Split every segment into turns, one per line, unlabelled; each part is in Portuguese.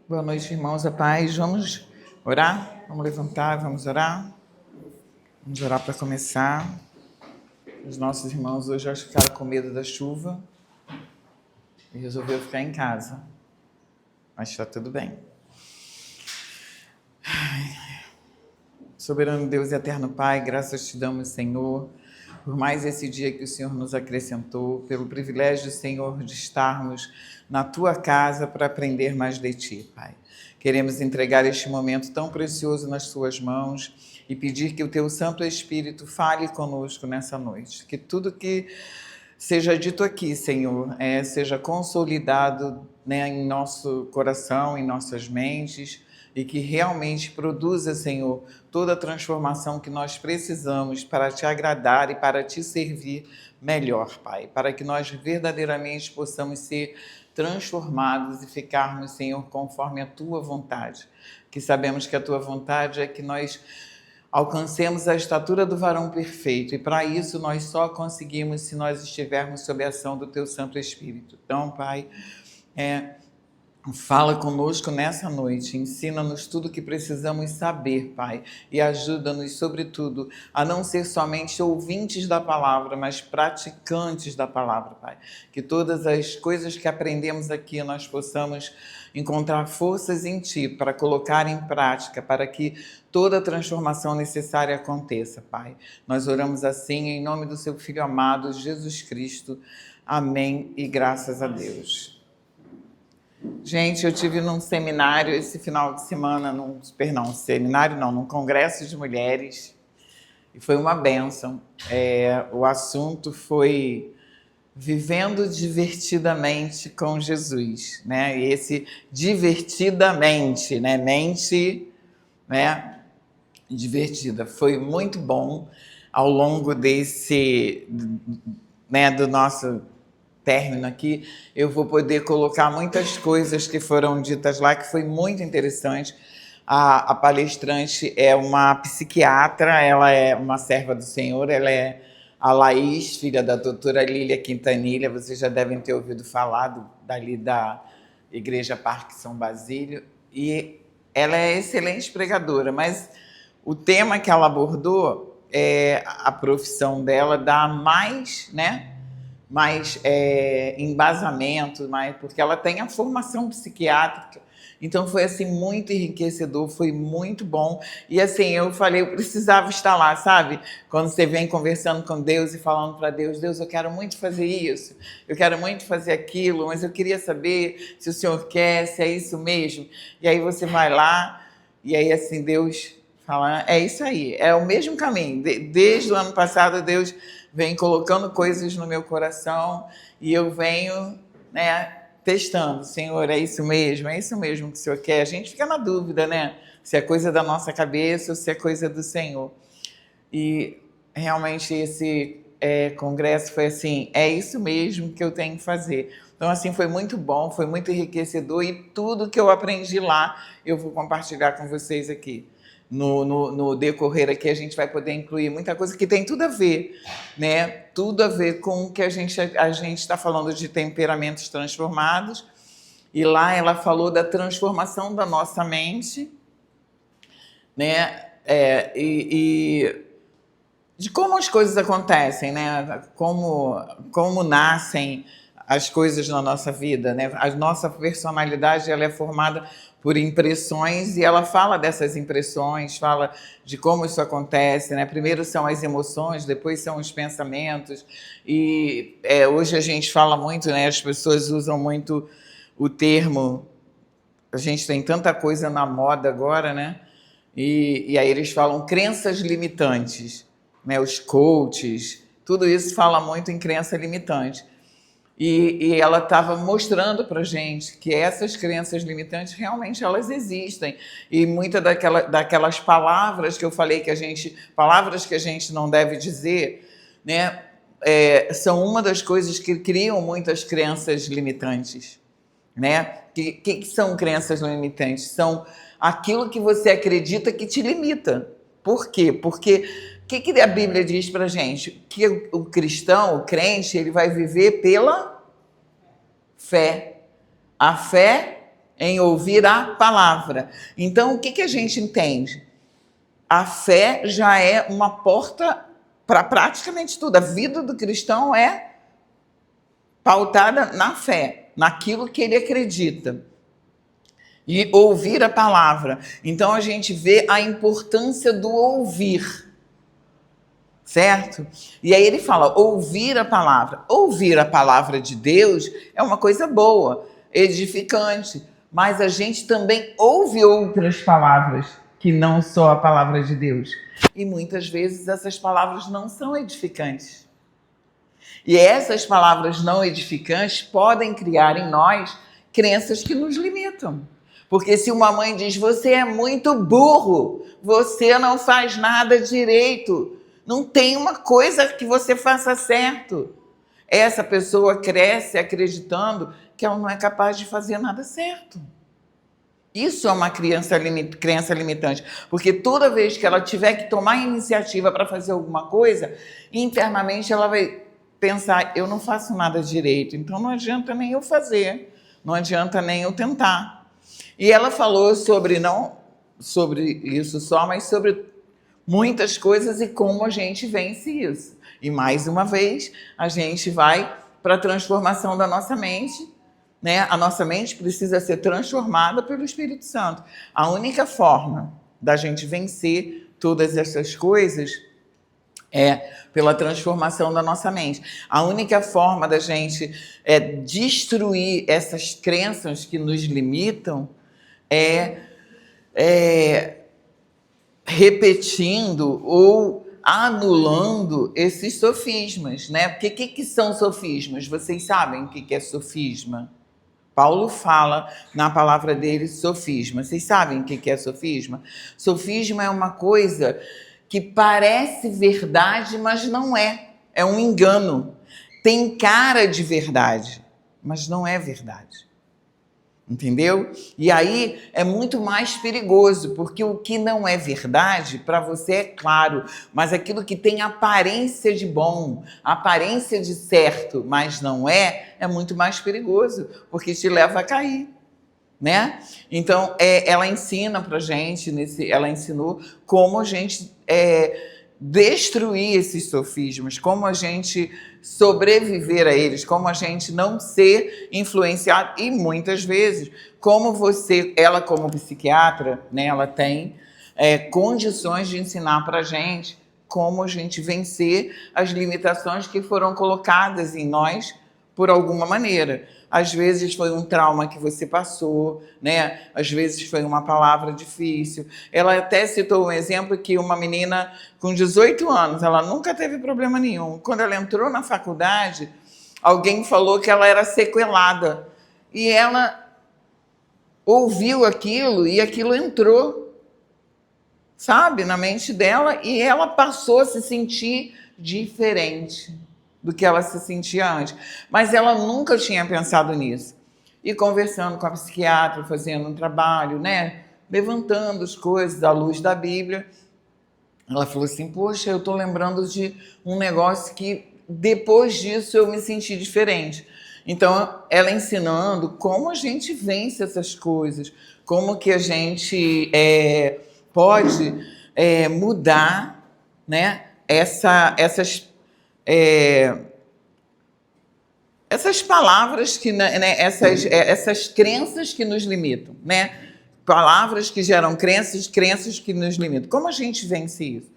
Boa noite, irmãos, a paz. Vamos orar? Vamos levantar, vamos orar? Vamos orar para começar. Os nossos irmãos hoje acho que ficaram com medo da chuva e resolveu ficar em casa. Mas está tudo bem. Soberano Deus e eterno Pai, graças te damos, Senhor, por mais esse dia que o Senhor nos acrescentou, pelo privilégio, Senhor, de estarmos na tua casa para aprender mais de ti, Pai. Queremos entregar este momento tão precioso nas tuas mãos e pedir que o teu Santo Espírito fale conosco nessa noite. Que tudo que seja dito aqui, Senhor, seja consolidado, em nosso coração, em nossas mentes, e que realmente produza, Senhor, toda a transformação que nós precisamos para te agradar e para te servir melhor, Pai. Para que nós verdadeiramente possamos ser transformados e ficarmos, Senhor, conforme a tua vontade. Que sabemos que a tua vontade é que nós alcancemos a estatura do varão perfeito, e para isso nós só conseguimos se nós estivermos sob a ação do teu Santo Espírito. Então, Pai, fala conosco nessa noite, ensina-nos tudo o que precisamos saber, Pai, e ajuda-nos, sobretudo, a não ser somente ouvintes da palavra, mas praticantes da palavra, Pai. Que todas as coisas que aprendemos aqui nós possamos encontrar forças em Ti para colocar em prática, para que toda a transformação necessária aconteça, Pai. Nós oramos assim em nome do Seu Filho amado, Jesus Cristo. Amém e graças a Deus. Gente, eu tive num seminário esse final de semana, num congresso de mulheres, e foi uma bênção. O assunto foi Vivendo Divertidamente com Jesus, né? E esse divertidamente, né? Mente, né? Divertida. Foi muito bom ao longo desse, né? Do nosso término aqui, eu vou poder colocar muitas coisas que foram ditas lá, que foi muito interessante. A palestrante é uma psiquiatra, ela é uma serva do Senhor, ela é a Laís, filha da doutora Lília Quintanilha, vocês já devem ter ouvido falar dali da Igreja Parque São Basílio, e ela é excelente pregadora, mas o tema que ela abordou, a profissão dela dá mais, né? Mais embasamento, porque ela tem a formação psiquiátrica. Então foi assim muito enriquecedor, foi muito bom. E assim, eu falei, eu precisava estar lá, sabe? Quando você vem conversando com Deus e falando para Deus, Deus, eu quero muito fazer isso, eu quero muito fazer aquilo, mas eu queria saber se o Senhor quer, se é isso mesmo. E aí você vai lá, e aí assim, Deus fala, é isso aí, é o mesmo caminho. Desde o ano passado, Deus vem colocando coisas no meu coração e eu venho, né, testando. Senhor, é isso mesmo que o Senhor quer? A gente fica na dúvida, né? Se é coisa da nossa cabeça ou se é coisa do Senhor. E realmente esse congresso foi assim, é isso mesmo que eu tenho que fazer. Então, assim, foi muito bom, foi muito enriquecedor e tudo que eu aprendi lá eu vou compartilhar com vocês aqui. No decorrer aqui a gente vai poder incluir muita coisa que tem tudo a ver, né? Tudo a ver com o que a gente está falando de temperamentos transformados. E lá ela falou da transformação da nossa mente, né? E de como as coisas acontecem, né? Como nascem as coisas na nossa vida, né? A nossa personalidade ela é formada por impressões e ela fala dessas impressões, fala de como isso acontece, né? Primeiro são as emoções, depois são os pensamentos e hoje a gente fala muito, né? As pessoas usam muito o termo, a gente tem tanta coisa na moda agora, né? E aí eles falam crenças limitantes, né? Os coaches, tudo isso fala muito em crença limitante. E ela estava mostrando para a gente que essas crenças limitantes realmente elas existem. E muitas daquelas palavras que eu falei palavras que a gente não deve dizer, né, são uma das coisas que criam muitas crenças limitantes. Né? Que são crenças limitantes? São aquilo que você acredita que te limita. Por quê? Porque o que a Bíblia diz para a gente? Que o cristão, o crente, ele vai viver pela fé. A fé em ouvir a palavra. Então, o que a gente entende? A fé já é uma porta para praticamente tudo. A vida do cristão é pautada na fé, naquilo que ele acredita. E ouvir a palavra. Então, a gente vê a importância do ouvir. Certo? E aí ele fala, ouvir a palavra. Ouvir a palavra de Deus é uma coisa boa, edificante. Mas a gente também ouve outras palavras que não só a palavra de Deus. E muitas vezes essas palavras não são edificantes. E essas palavras não edificantes podem criar em nós crenças que nos limitam. Porque se uma mãe diz, você é muito burro, você não faz nada direito, não tem uma coisa que você faça certo. Essa pessoa cresce acreditando que ela não é capaz de fazer nada certo. Isso é uma crença limitante, porque toda vez que ela tiver que tomar iniciativa para fazer alguma coisa, internamente ela vai pensar, eu não faço nada direito, então não adianta nem eu fazer, não adianta nem eu tentar. E ela falou sobre, não sobre isso só, mas sobre muitas coisas e como a gente vence isso. E mais uma vez, a gente vai para a transformação da nossa mente, né? A nossa mente precisa ser transformada pelo Espírito Santo. A única forma da gente vencer todas essas coisas é pela transformação da nossa mente. A única forma da gente destruir essas crenças que nos limitam é repetindo ou anulando esses sofismas, né? Porque o que são sofismas? Vocês sabem o que é sofisma? Paulo fala na palavra dele sofisma. Vocês sabem o que é sofisma? Sofisma é uma coisa que parece verdade, mas não é. É um engano. Tem cara de verdade, mas não é verdade. Entendeu? E aí é muito mais perigoso, porque o que não é verdade, para você é claro, mas aquilo que tem aparência de bom, aparência de certo, mas não é muito mais perigoso, porque te leva a cair, né? Então, ela ensina pra gente, ela ensinou como a gente destruir esses sofismas, como a gente sobreviver a eles, como a gente não ser influenciado e muitas vezes, como ela como psiquiatra, né, ela tem condições de ensinar para a gente como a gente vencer as limitações que foram colocadas em nós por alguma maneira. Às vezes foi um trauma que você passou, né? Às vezes foi uma palavra difícil. Ela até citou um exemplo que uma menina com 18 anos, ela nunca teve problema nenhum. Quando ela entrou na faculdade, alguém falou que ela era sequelada. E ela ouviu aquilo e aquilo entrou, sabe, na mente dela, e ela passou a se sentir diferente do que ela se sentia antes. Mas ela nunca tinha pensado nisso. E conversando com a psiquiatra, fazendo um trabalho, né? Levantando as coisas à luz da Bíblia, ela falou assim, poxa, eu estou lembrando de um negócio que depois disso eu me senti diferente. Então, ela ensinando como a gente vence essas coisas, como que a gente pode mudar, né? Essas palavras que, né, essas crenças que nos limitam, né? Palavras que geram crenças que nos limitam. Como a gente vence isso?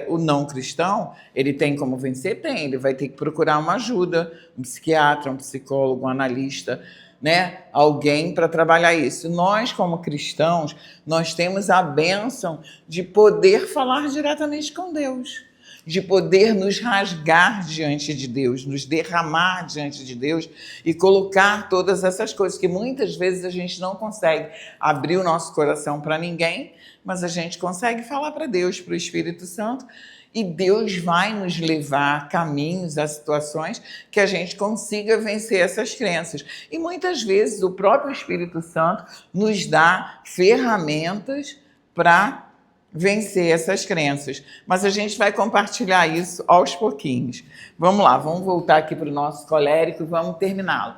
O não cristão, ele tem como vencer? Tem. Ele vai ter que procurar uma ajuda, um psiquiatra, um psicólogo, um analista, né? Alguém para trabalhar isso. Nós, como cristãos, nós temos a bênção de poder falar diretamente com Deus, de poder nos rasgar diante de Deus, nos derramar diante de Deus e colocar todas essas coisas que muitas vezes a gente não consegue abrir o nosso coração para ninguém, mas a gente consegue falar para Deus, para o Espírito Santo, e Deus vai nos levar a caminhos, a situações que a gente consiga vencer essas crenças. E muitas vezes o próprio Espírito Santo nos dá ferramentas para vencer essas crenças. Mas a gente vai compartilhar isso aos pouquinhos. Vamos lá, vamos voltar aqui para o nosso colérico e vamos terminá-lo.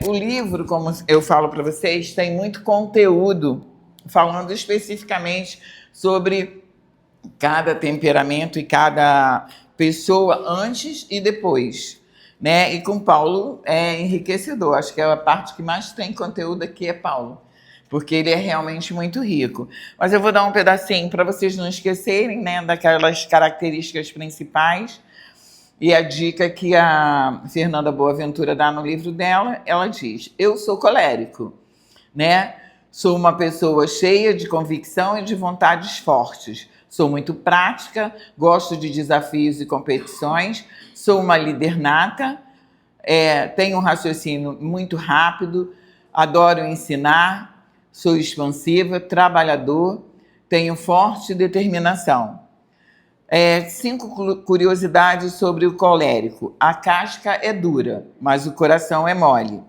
O livro, como eu falo para vocês, tem muito conteúdo falando especificamente sobre cada temperamento e cada pessoa antes e depois, né? E com Paulo é enriquecedor. Acho que a parte que mais tem conteúdo aqui é Paulo, porque ele é realmente muito rico. Mas eu vou dar um pedacinho para vocês não esquecerem, né, daquelas características principais. E a dica que a Fernanda Boaventura dá no livro dela, ela diz: eu sou colérico, né? Sou uma pessoa cheia de convicção e de vontades fortes. Sou muito prática, gosto de desafios e competições, sou uma líder nata, tenho um raciocínio muito rápido, adoro ensinar, sou expansiva, trabalhador, tenho forte determinação. 5 curiosidades sobre o colérico. A casca é dura, mas o coração é mole.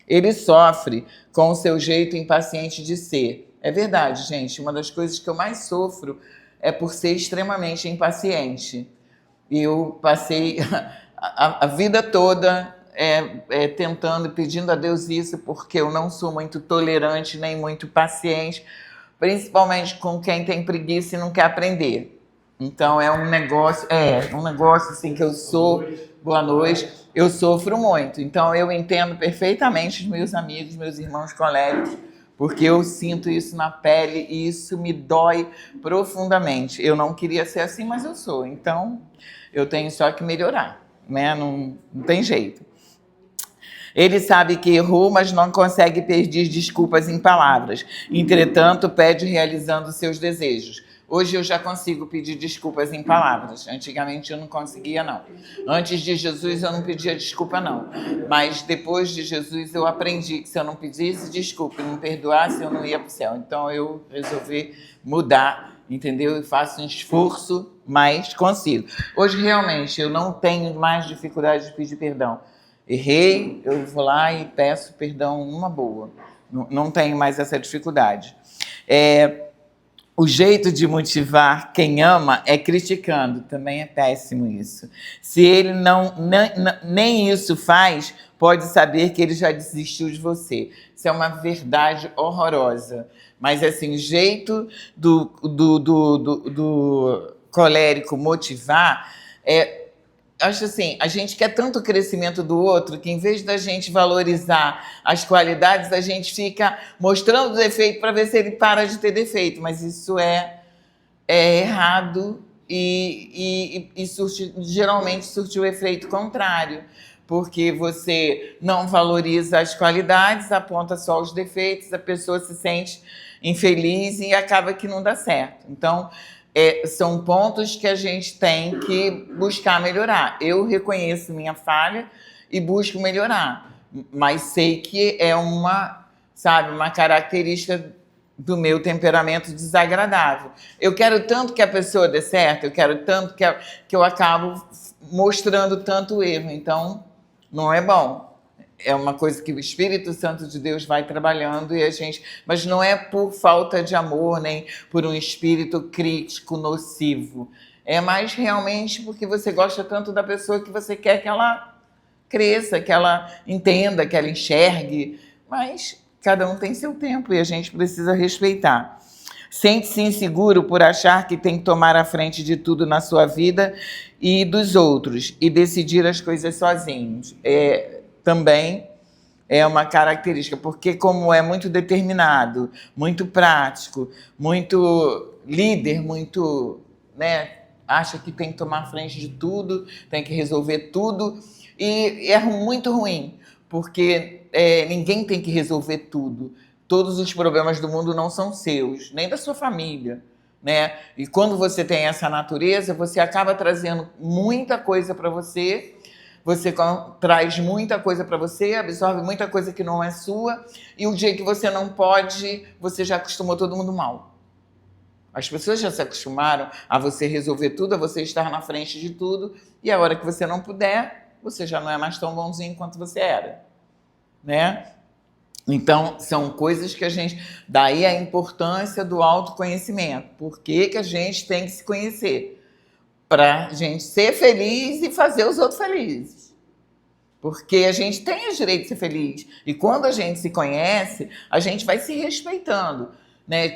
Ele sofre com o seu jeito impaciente de ser. É verdade, gente. Uma das coisas que eu mais sofro é por ser extremamente impaciente. Eu passei a vida toda tentando e pedindo a Deus isso, porque eu não sou muito tolerante nem muito paciente, principalmente com quem tem preguiça e não quer aprender. Então é um negócio assim que eu sou. Boa noite. Eu sofro muito. Então eu entendo perfeitamente os meus amigos, meus irmãos coléricos, porque eu sinto isso na pele e isso me dói profundamente. Eu não queria ser assim, mas eu sou. Então eu tenho só que melhorar, né? Não tem jeito. Ele sabe que errou, mas não consegue pedir desculpas em palavras. Entretanto, pede realizando seus desejos. Hoje eu já consigo pedir desculpas em palavras. Antigamente eu não conseguia, não. Antes de Jesus eu não pedia desculpa, não. Mas depois de Jesus eu aprendi que se eu não pedisse desculpa e não perdoasse, eu não ia para o céu. Então eu resolvi mudar, entendeu? E faço um esforço, mas consigo. Hoje realmente eu não tenho mais dificuldade de pedir perdão. Errei, eu vou lá e peço perdão numa boa. Não tenho mais essa dificuldade. O jeito de motivar quem ama é criticando. Também é péssimo isso. Se ele nem isso faz, pode saber que ele já desistiu de você. Isso é uma verdade horrorosa. Mas, assim, o jeito do colérico motivar acho assim, a gente quer tanto o crescimento do outro que, em vez da gente valorizar as qualidades, a gente fica mostrando o defeito para ver se ele para de ter defeito. Mas isso é errado e geralmente surte o efeito contrário, porque você não valoriza as qualidades, aponta só os defeitos, a pessoa se sente infeliz e acaba que não dá certo. Então, são pontos que a gente tem que buscar melhorar. Eu reconheço minha falha e busco melhorar, mas sei que é uma característica do meu temperamento desagradável. Eu quero tanto que a pessoa dê certo, eu quero tanto que eu acabo mostrando tanto erro. Então, não é bom. É uma coisa que o Espírito Santo de Deus vai trabalhando mas não é por falta de amor, nem por um espírito crítico, nocivo. É mais realmente porque você gosta tanto da pessoa que você quer que ela cresça, que ela entenda, que ela enxergue. Mas cada um tem seu tempo e a gente precisa respeitar. Sente-se inseguro por achar que tem que tomar a frente de tudo na sua vida e dos outros e decidir as coisas sozinhos. Também é uma característica, porque como é muito determinado, muito prático, muito líder, muito, acha que tem que tomar frente de tudo, tem que resolver tudo, e é muito ruim, porque ninguém tem que resolver tudo. Todos os problemas do mundo não são seus, nem da sua família, né? E quando você tem essa natureza, você acaba trazendo muita coisa para você traz muita coisa para você, absorve muita coisa que não é sua, e o dia que você não pode, você já acostumou todo mundo mal. As pessoas já se acostumaram a você resolver tudo, a você estar na frente de tudo, e a hora que você não puder, você já não é mais tão bonzinho quanto você era, né? Então, são coisas que a gente... Daí a importância do autoconhecimento. Por que a gente tem que se conhecer? Para a gente ser feliz e fazer os outros felizes. Porque a gente tem o direito de ser feliz. E quando a gente se conhece, a gente vai se respeitando, né?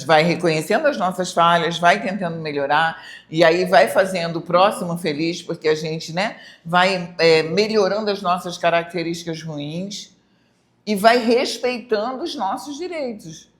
Vai reconhecendo as nossas falhas, vai tentando melhorar, e aí vai fazendo o próximo feliz, porque a gente, né, vai melhorando as nossas características ruins e vai respeitando os nossos direitos.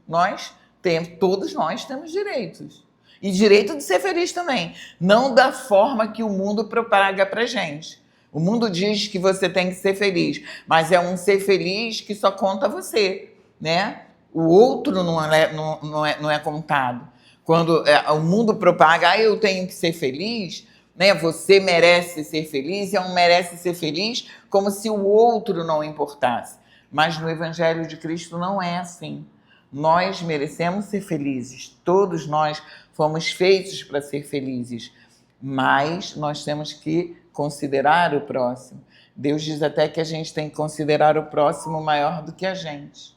Todos nós temos direitos. E direito de ser feliz também. Não da forma que o mundo propaga pra gente. O mundo diz que você tem que ser feliz, mas é um ser feliz que só conta você, né? O outro não é contado. Quando o mundo propaga, eu tenho que ser feliz, né? Você merece ser feliz, e um merece ser feliz como se o outro não importasse. Mas no Evangelho de Cristo não é assim. Nós merecemos ser felizes, todos nós fomos feitos para ser felizes, mas nós temos que considerar o próximo. Deus diz até que a gente tem que considerar o próximo maior do que a gente,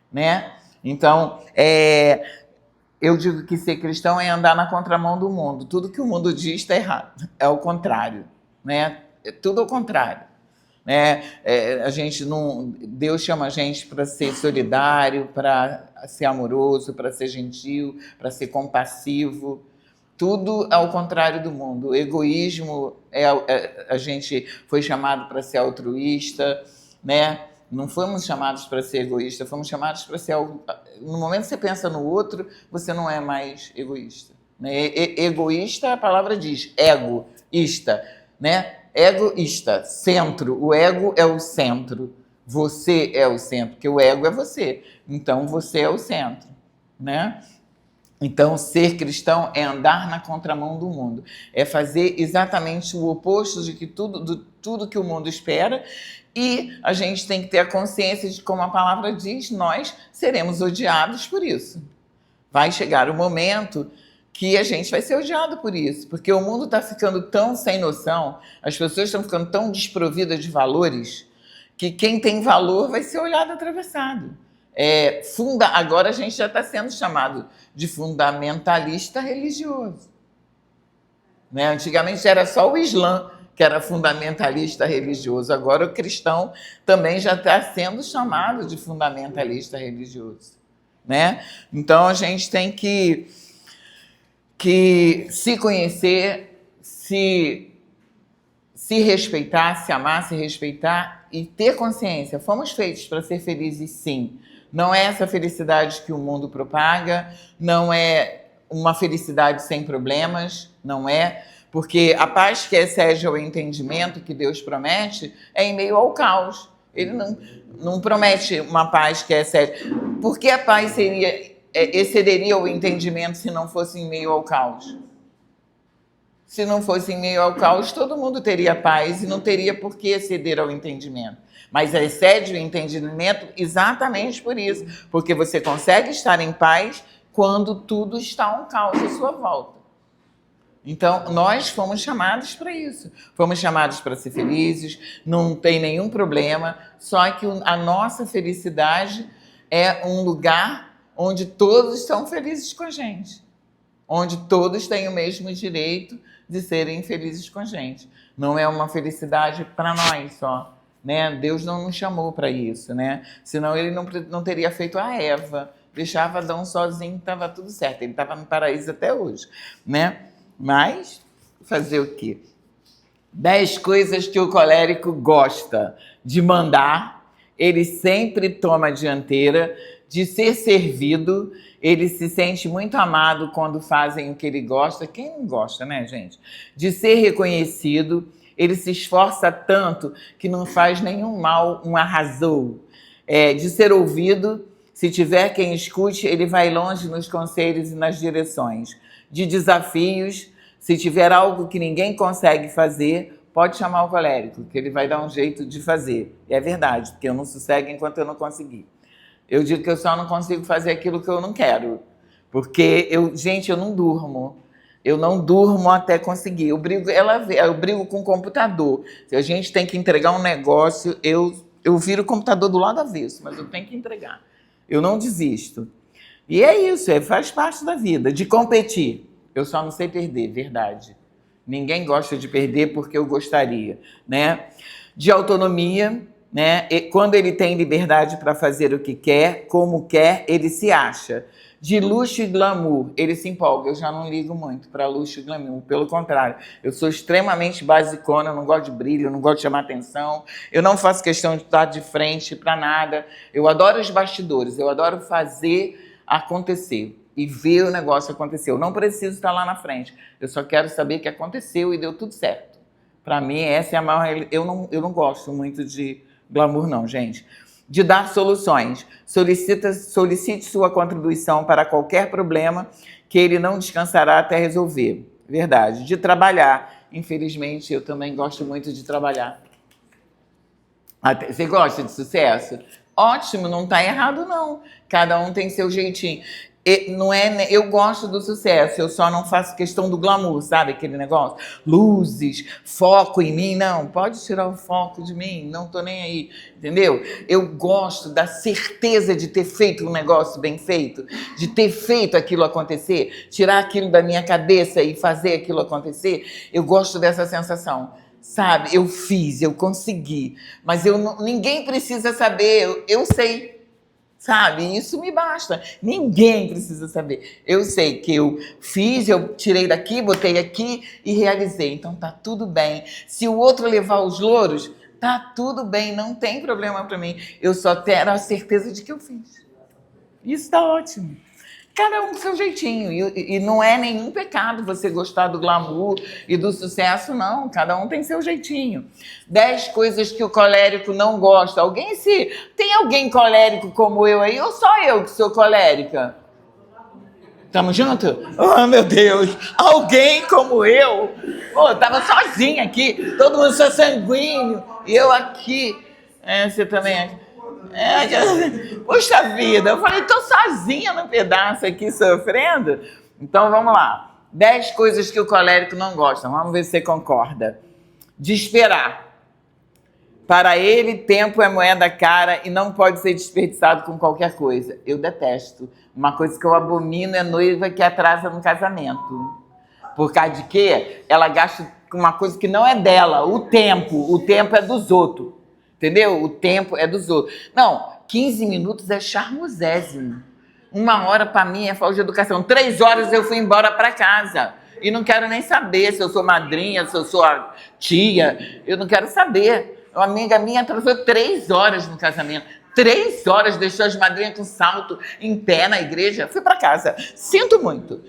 né? Então, eu digo que ser cristão é andar na contramão do mundo. Tudo que o mundo diz está errado, é o contrário, né? É tudo ao contrário. Deus chama a gente para ser solidário, para ser amoroso, para ser gentil, para ser compassivo. Tudo ao contrário do mundo. O egoísmo, a gente foi chamado para ser altruísta, né? Não fomos chamados para ser egoísta, fomos chamados para ser... No momento que você pensa no outro, você não é mais egoísta, né? Egoísta, a palavra diz, egoísta, né? Egoísta, centro. O ego é o centro. Você é o centro, porque o ego é você. Então, você é o centro, né? Então, ser cristão é andar na contramão do mundo. É fazer exatamente o oposto de tudo que o mundo espera. E a gente tem que ter a consciência de, como a palavra diz, nós seremos odiados por isso. Vai chegar o momento que a gente vai ser odiado por isso, porque o mundo está ficando tão sem noção, as pessoas estão ficando tão desprovidas de valores, que quem tem valor vai ser olhado atravessado. Agora a gente já está sendo chamado de fundamentalista religioso, né? Antigamente era só o Islã que era fundamentalista religioso, agora o cristão também já está sendo chamado de fundamentalista religioso, né? Então a gente tem que se conhecer, se respeitar, se amar, se respeitar e ter consciência. Fomos feitos para ser felizes, sim. Não é essa felicidade que o mundo propaga, não é uma felicidade sem problemas, não é. Porque a paz que excede ao entendimento que Deus promete é em meio ao caos. Ele não promete uma paz que excede. Por que a paz excederia o entendimento se não fosse em meio ao caos? Se não fosse em meio ao caos, todo mundo teria paz e não teria por que exceder ao entendimento. Mas excede o entendimento exatamente por isso, porque você consegue estar em paz quando tudo está um caos à sua volta. Então, nós fomos chamados para isso. Fomos chamados para ser felizes, não tem nenhum problema, só que a nossa felicidade é um lugar onde todos estão felizes com a gente, onde todos têm o mesmo direito de serem felizes com a gente. Não é uma felicidade para nós só, né? Deus não nos chamou para isso, né? Senão ele não teria feito a Eva, deixava Adão sozinho, estava tudo certo, ele estava no paraíso até hoje, né? Mas, fazer o quê? 10 coisas que o colérico gosta de mandar, ele sempre toma a dianteira, de ser servido, ele se sente muito amado quando fazem o que ele gosta. Quem não gosta, né, gente? De ser reconhecido, ele se esforça tanto que não faz nenhum mal, um arrasou. De ser ouvido, se tiver quem escute, ele vai longe nos conselhos e nas direções. De desafios, se tiver algo que ninguém consegue fazer, pode chamar o colérico, que ele vai dar um jeito de fazer. E é verdade, porque eu não sossego enquanto eu não conseguir. Eu digo que eu só não consigo fazer aquilo que eu não quero. Porque, gente, eu não durmo. Eu não durmo até conseguir. Eu brigo com o computador. Se a gente tem que entregar um negócio, eu viro o computador do lado avesso, mas eu tenho que entregar. Eu não desisto. E é isso, faz parte da vida. De competir. Eu só não sei perder, verdade. Ninguém gosta de perder porque eu gostaria, né? de autonomia, né? E quando ele tem liberdade para fazer o que quer, como quer, ele se acha. De luxo e glamour, ele se empolga. Eu já não ligo muito para luxo e glamour, pelo contrário. Eu sou extremamente basicona, eu não gosto de brilho, eu não gosto de chamar atenção, eu não faço questão de estar de frente para nada. Eu adoro os bastidores, eu adoro fazer acontecer e ver o negócio acontecer. Eu não preciso estar lá na frente, eu só quero saber que aconteceu e deu tudo certo. Para mim, essa é a maior... Eu não gosto muito de glamour, não, gente. De dar soluções. Solicite sua contribuição para qualquer problema que ele não descansará até resolver. Verdade. De trabalhar. Infelizmente, eu também gosto muito de trabalhar. Você gosta de sucesso? Ótimo, não está errado, não. Cada um tem seu jeitinho. Não é, eu gosto do sucesso, eu só não faço questão do glamour, sabe? Aquele negócio, luzes, foco em mim, não, pode tirar o foco de mim, não tô nem aí, entendeu? Eu gosto da certeza de ter feito um negócio bem feito, de ter feito aquilo acontecer, tirar aquilo da minha cabeça e fazer aquilo acontecer. Eu gosto dessa sensação, sabe? Eu fiz, eu consegui, mas ninguém precisa saber, eu sei. Sabe? Isso me basta. Ninguém precisa saber. Eu sei que eu fiz, eu tirei daqui, botei aqui e realizei. Então tá tudo bem. Se o outro levar os louros, tá tudo bem, não tem problema para mim. Eu só quero a certeza de que eu fiz. Isso tá ótimo. Cada um com seu jeitinho. E não é nenhum pecado você gostar do glamour e do sucesso, não. Cada um tem seu jeitinho. 10 coisas que o colérico não gosta. Tem alguém colérico como eu aí? Ou só eu que sou colérica? Tamo junto? Oh, meu Deus! Alguém como eu? Pô, tava sozinha aqui. Todo mundo só sanguíneo. E eu aqui. Você também... Poxa vida, eu falei, tô sozinha no pedaço aqui sofrendo. Então vamos lá. 10 coisas que o colérico não gosta. Vamos ver se você concorda. De esperar. Para ele, tempo é moeda cara e não pode ser desperdiçado com qualquer coisa. Eu detesto. Uma coisa que eu abomino é noiva que atrasa no casamento. Por causa de quê? Ela gasta com uma coisa que não é dela. O tempo é dos outros. Entendeu? O tempo é dos outros. Não, 15 minutos é charmosésimo. 1 hora para mim é falta de educação. 3 horas eu fui embora para casa. E não quero nem saber se eu sou madrinha, se eu sou a tia. Eu não quero saber. Uma amiga minha atrasou 3 horas no casamento. 3 horas deixou as madrinhas com salto em pé na igreja. Fui para casa. Sinto muito.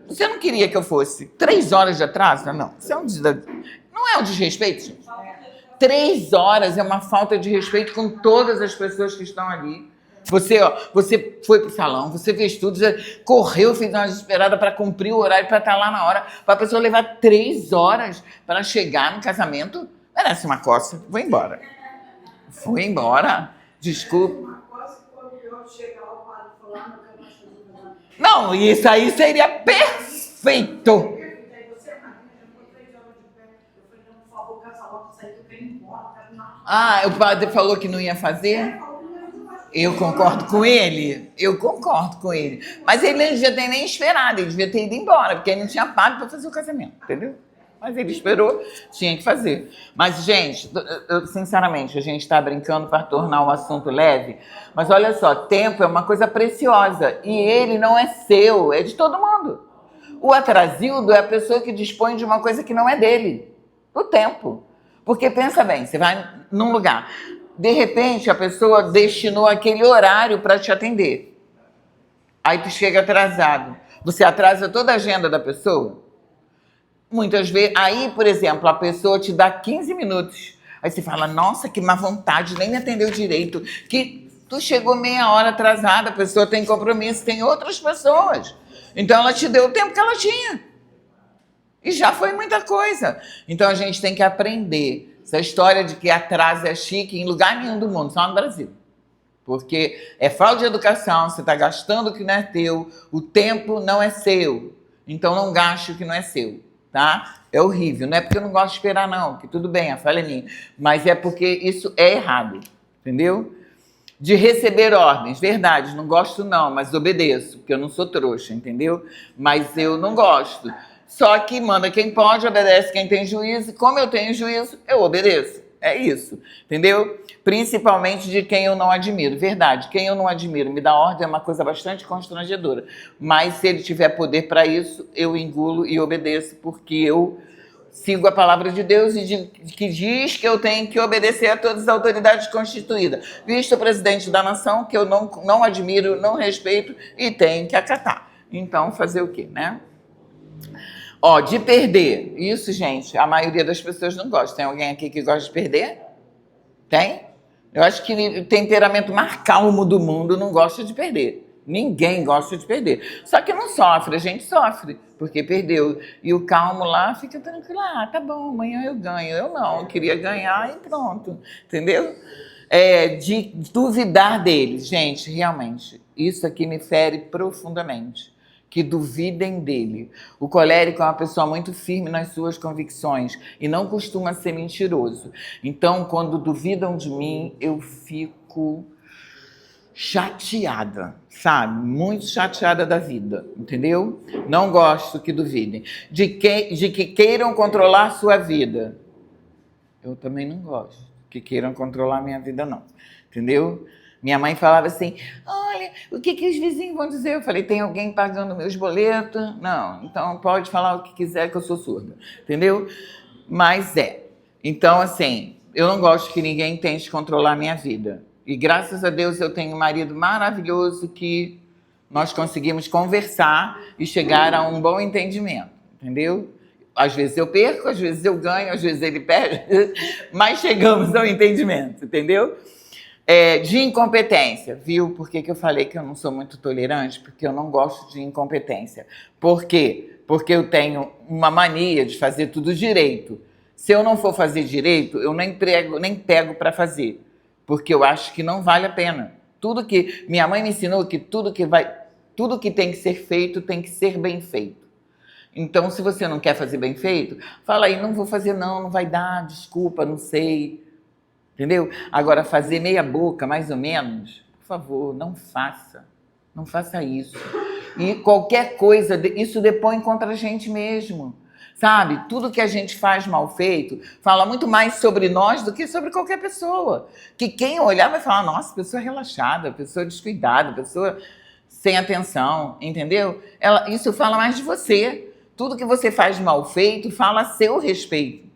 Você não queria que eu fosse 3 horas de atraso? Não. Isso não é um desrespeito, gente. 3 horas é uma falta de respeito com todas as pessoas que estão ali. Você foi pro salão, você fez tudo, você correu, fez uma desesperada para cumprir o horário, para estar lá na hora, para a pessoa levar 3 horas para chegar no casamento. Merece uma coça. Vou embora. Foi embora. Desculpa. Não, isso aí seria perfeito. Ah, o padre falou que não ia fazer? Eu concordo com ele. Mas ele não devia ter nem esperado, ele devia ter ido embora, porque ele não tinha pago para fazer o casamento, entendeu? Mas ele esperou, tinha que fazer. Mas, gente, sinceramente, a gente está brincando para tornar o assunto leve, mas olha só, tempo é uma coisa preciosa e ele não é seu, é de todo mundo. O atrasildo é a pessoa que dispõe de uma coisa que não é dele, o tempo. Porque pensa bem, você vai num lugar, de repente a pessoa destinou aquele horário para te atender. Aí tu chega atrasado. Você atrasa toda a agenda da pessoa? Muitas vezes, aí, por exemplo, a pessoa te dá 15 minutos. Aí você fala, nossa, que má vontade, nem me atendeu direito. Que tu chegou meia hora atrasada, a pessoa tem compromisso, tem outras pessoas. Então ela te deu o tempo que ela tinha. E já foi muita coisa. Então a gente tem que aprender. Essa história de que atraso é chique em lugar nenhum do mundo, só no Brasil. Porque é falta de educação, você está gastando o que não é teu, o tempo não é seu. Então não gaste o que não é seu, tá? É horrível. Não é porque eu não gosto de esperar, não, que tudo bem, a falha é minha. Mas é porque isso é errado, entendeu? De receber ordens, verdade, não gosto não, mas obedeço, porque eu não sou trouxa, entendeu? Mas eu não gosto. Só que manda quem pode, obedece quem tem juízo. Como eu tenho juízo, eu obedeço. É isso, entendeu? Principalmente de quem eu não admiro. Verdade, quem eu não admiro me dá ordem é uma coisa bastante constrangedora. Mas se ele tiver poder para isso, eu engulo e obedeço, porque eu sigo a palavra de Deus que diz que eu tenho que obedecer a todas as autoridades constituídas. Visto o presidente da nação, que eu não admiro, não respeito e tenho que acatar. Então, fazer o quê, né? Ó, de perder. Isso, gente, a maioria das pessoas não gosta. Tem alguém aqui que gosta de perder? Tem? Eu acho que o temperamento mais calmo do mundo não gosta de perder. Ninguém gosta de perder. Só que não sofre, a gente sofre, porque perdeu. E o calmo lá fica tranquilo. Ah, tá bom, amanhã eu ganho. Eu não, eu queria ganhar e pronto. Entendeu? De duvidar deles. Gente, realmente, isso aqui me fere profundamente. Que duvidem dele. O colérico é uma pessoa muito firme nas suas convicções e não costuma ser mentiroso. Então, quando duvidam de mim, eu fico chateada, sabe? Muito chateada da vida, entendeu? Não gosto que duvidem. De que queiram controlar a sua vida. Eu também não gosto que queiram controlar a minha vida, não. Entendeu? Minha mãe falava assim, olha, o que os vizinhos vão dizer? Eu falei, tem alguém pagando meus boletos? Não, então pode falar o que quiser que eu sou surda, entendeu? Mas Então, assim, eu não gosto que ninguém tente controlar a minha vida. E graças a Deus eu tenho um marido maravilhoso que nós conseguimos conversar e chegar a um bom entendimento, entendeu? Às vezes eu perco, às vezes eu ganho, às vezes ele perde, mas chegamos ao entendimento, entendeu? De incompetência, viu? Por que eu falei que eu não sou muito tolerante? Porque eu não gosto de incompetência. Por quê? Porque eu tenho uma mania de fazer tudo direito. Se eu não for fazer direito, eu nem pego para fazer, porque eu acho que não vale a pena. Tudo que minha mãe me ensinou que tudo que tem que ser feito tem que ser bem feito. Então, se você não quer fazer bem feito, fala aí, não vou fazer não vai dar, desculpa, não sei. Entendeu? Agora, fazer meia boca, mais ou menos, por favor, não faça. Não faça isso. E qualquer coisa, isso depõe contra a gente mesmo. Sabe? Tudo que a gente faz mal feito fala muito mais sobre nós do que sobre qualquer pessoa. Que quem olhar vai falar, nossa, pessoa relaxada, pessoa descuidada, pessoa sem atenção, entendeu? Isso fala mais de você. Tudo que você faz mal feito fala a seu respeito.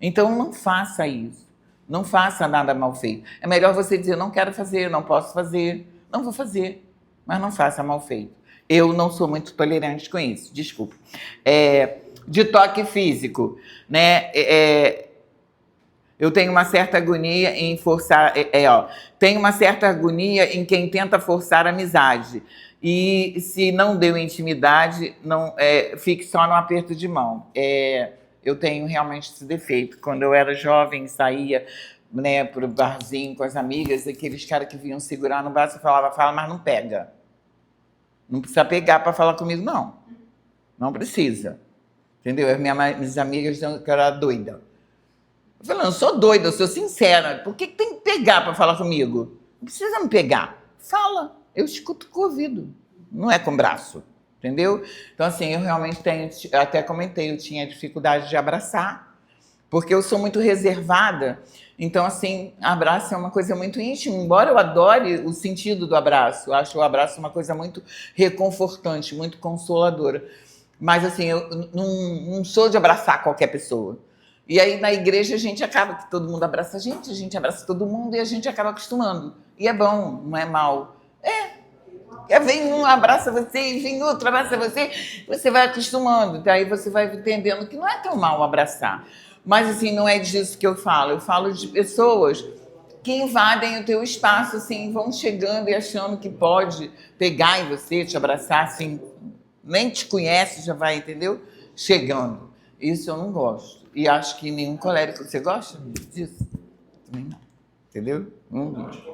Então, não faça isso. Não faça nada mal feito. É melhor você dizer, não quero fazer, não posso fazer, não vou fazer, mas não faça mal feito. Eu não sou muito tolerante com isso, desculpa. De toque físico, né? Eu tenho uma certa agonia em forçar... tenho uma certa agonia em quem tenta forçar amizade. E se não deu intimidade, fique só no aperto de mão. Eu tenho realmente esse defeito. Quando eu era jovem, saía, né, pro barzinho com as amigas, aqueles caras que vinham segurar no braço, eu falava, fala, mas não pega. Não precisa pegar para falar comigo, não. Não precisa. Entendeu? Minhas amigas diziam que eu era doida. Eu falei, não sou doida, eu sou sincera. Por que tem que pegar para falar comigo? Não precisa me pegar. Fala, eu escuto com o ouvido. Não é com o braço. Entendeu? Então, assim, eu realmente até comentei, eu tinha dificuldade de abraçar, porque eu sou muito reservada. Então, assim, abraço é uma coisa muito íntima, embora eu adore o sentido do abraço. Eu acho o abraço uma coisa muito reconfortante, muito consoladora. Mas, assim, eu não sou de abraçar qualquer pessoa. E aí, na igreja, a gente acaba que todo mundo abraça a gente abraça todo mundo e a gente acaba acostumando. E é bom, não é mal. Vem um, abraça você, vem outro, abraça você vai acostumando. Daí você vai entendendo que não é tão mal abraçar. Mas, assim, não é disso que eu falo. Eu falo de pessoas que invadem o teu espaço, assim, vão chegando e achando que pode pegar em você, te abraçar, assim, nem te conhece, já vai, entendeu? Chegando. Isso eu não gosto. E acho que nenhum colérico... Você gosta disso? Também não. Entendeu? Não gosto.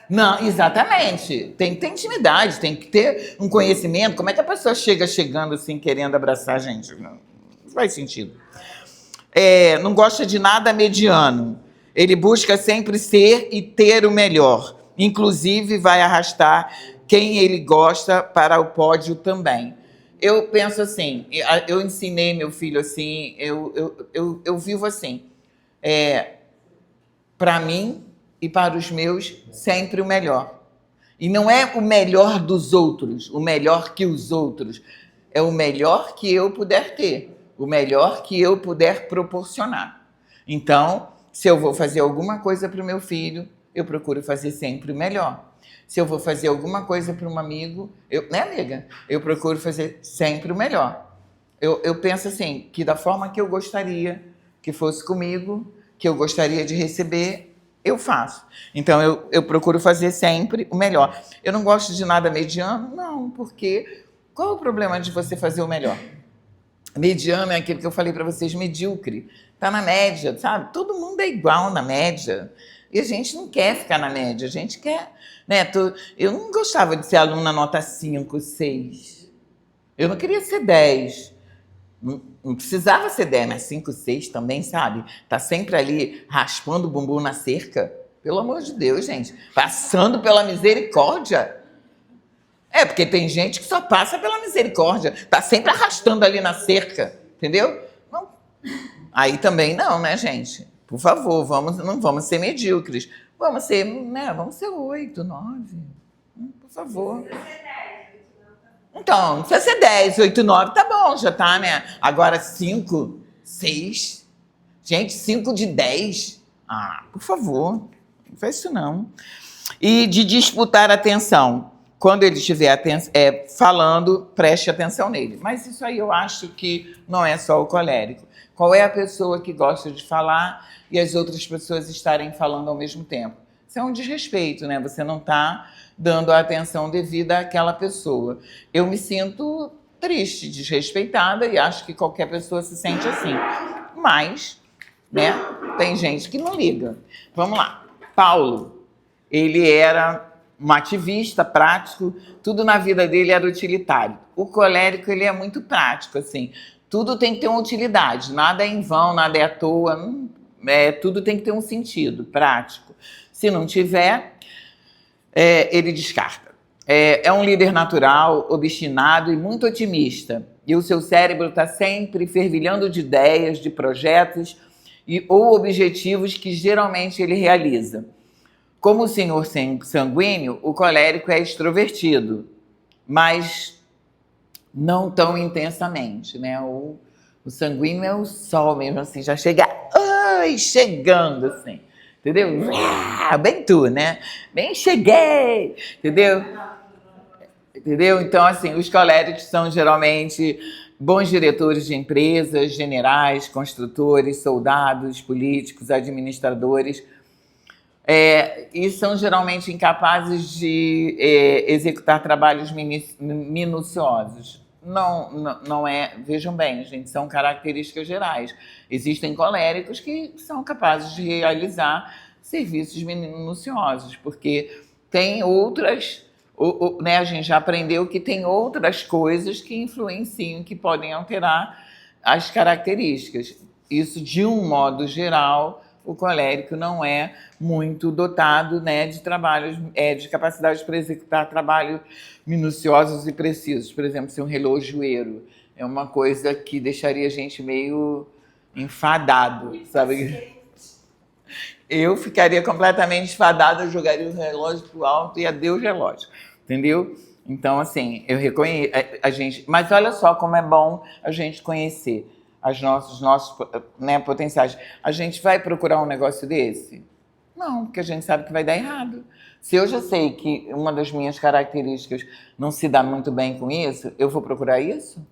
Não, exatamente. Tem que ter intimidade, tem que ter um conhecimento. Como é que a pessoa chegando assim, querendo abraçar a gente? Não faz sentido. Não gosta de nada mediano. Ele busca sempre ser e ter o melhor. Inclusive, vai arrastar quem ele gosta para o pódio também. Eu penso assim, eu ensinei meu filho assim, eu vivo assim. para mim e para os meus, sempre o melhor. E não é o melhor dos outros, o melhor que os outros. É o melhor que eu puder ter, o melhor que eu puder proporcionar. Então, se eu vou fazer alguma coisa para o meu filho, eu procuro fazer sempre o melhor. Se eu vou fazer alguma coisa para um amigo, né, amiga? Eu procuro fazer sempre o melhor. Eu penso assim, que da forma que eu gostaria que fosse comigo, que eu gostaria de receber, eu faço. Então, eu procuro fazer sempre o melhor. Eu não gosto de nada mediano? Não, porque qual é o problema de você fazer o melhor? Mediano é aquilo que eu falei para vocês, medíocre. Tá na média, sabe? Todo mundo é igual na média. E a gente não quer ficar na média, a gente quer... Né? Eu não gostava de ser aluna nota 5, 6. Eu não queria ser 10. Não precisava ser 10, mas 5, 6 também, sabe? Tá sempre ali raspando o bumbum na cerca. Pelo amor de Deus, gente. Passando pela misericórdia. É, porque tem gente que só passa pela misericórdia. Tá sempre arrastando ali na cerca. Entendeu? Não. Aí também não, né, gente? Por favor, não vamos ser medíocres. Vamos ser, né? Vamos ser 8, 9. Por favor. Então, não precisa ser 10, 8, 9, tá bom, já tá, né? Agora 5, 6. Gente, 5 de 10. Ah, por favor, não faz isso não. E de disputar a atenção. Quando ele estiver falando, preste atenção nele. Mas isso aí eu acho que não é só o colérico. Qual é a pessoa que gosta de falar e as outras pessoas estarem falando ao mesmo tempo? Isso é um desrespeito, né? Você não está dando a atenção devida àquela pessoa. Eu me sinto triste, desrespeitada e acho que qualquer pessoa se sente assim. Mas, né, tem gente que não liga. Vamos lá. Paulo, ele era um ativista prático, tudo na vida dele era utilitário. O colérico, ele é muito prático, assim. Tudo tem que ter uma utilidade, nada é em vão, nada é à toa, tudo tem que ter um sentido prático. Se não tiver, ele descarta. É um líder natural, obstinado e muito otimista. E o seu cérebro está sempre fervilhando de ideias, de projetos ou objetivos que geralmente ele realiza. Como o senhor sanguíneo, o colérico é extrovertido, mas não tão intensamente, né? O sanguíneo é o sol mesmo, assim, já chega, chegando, assim, entendeu? Bem tu, né? Bem cheguei, entendeu? Entendeu? Então, assim, os coléricos são geralmente bons diretores de empresas, generais, construtores, soldados, políticos, administradores, e são geralmente incapazes de executar trabalhos minuciosos. Não é, vejam bem, gente, são características gerais. Existem coléricos que são capazes de realizar serviços minuciosos, porque tem outras, né, a gente já aprendeu que tem outras coisas que influenciam, que podem alterar as características. Isso, de um modo geral, o colérico não é muito dotado, né, de trabalhos, de capacidade para executar trabalhos minuciosos e precisos. Por exemplo, ser um relojoeiro é uma coisa que deixaria a gente meio enfadado, sabe? Eu ficaria completamente enfadada, eu jogaria o relógio pro alto e adeus relógio, entendeu? Então, assim, eu reconheço a gente... Mas olha só como é bom a gente conhecer os nossos né, potenciais. A gente vai procurar um negócio desse? Não, porque a gente sabe que vai dar errado. Se eu já sei que uma das minhas características não se dá muito bem com isso, eu vou procurar isso?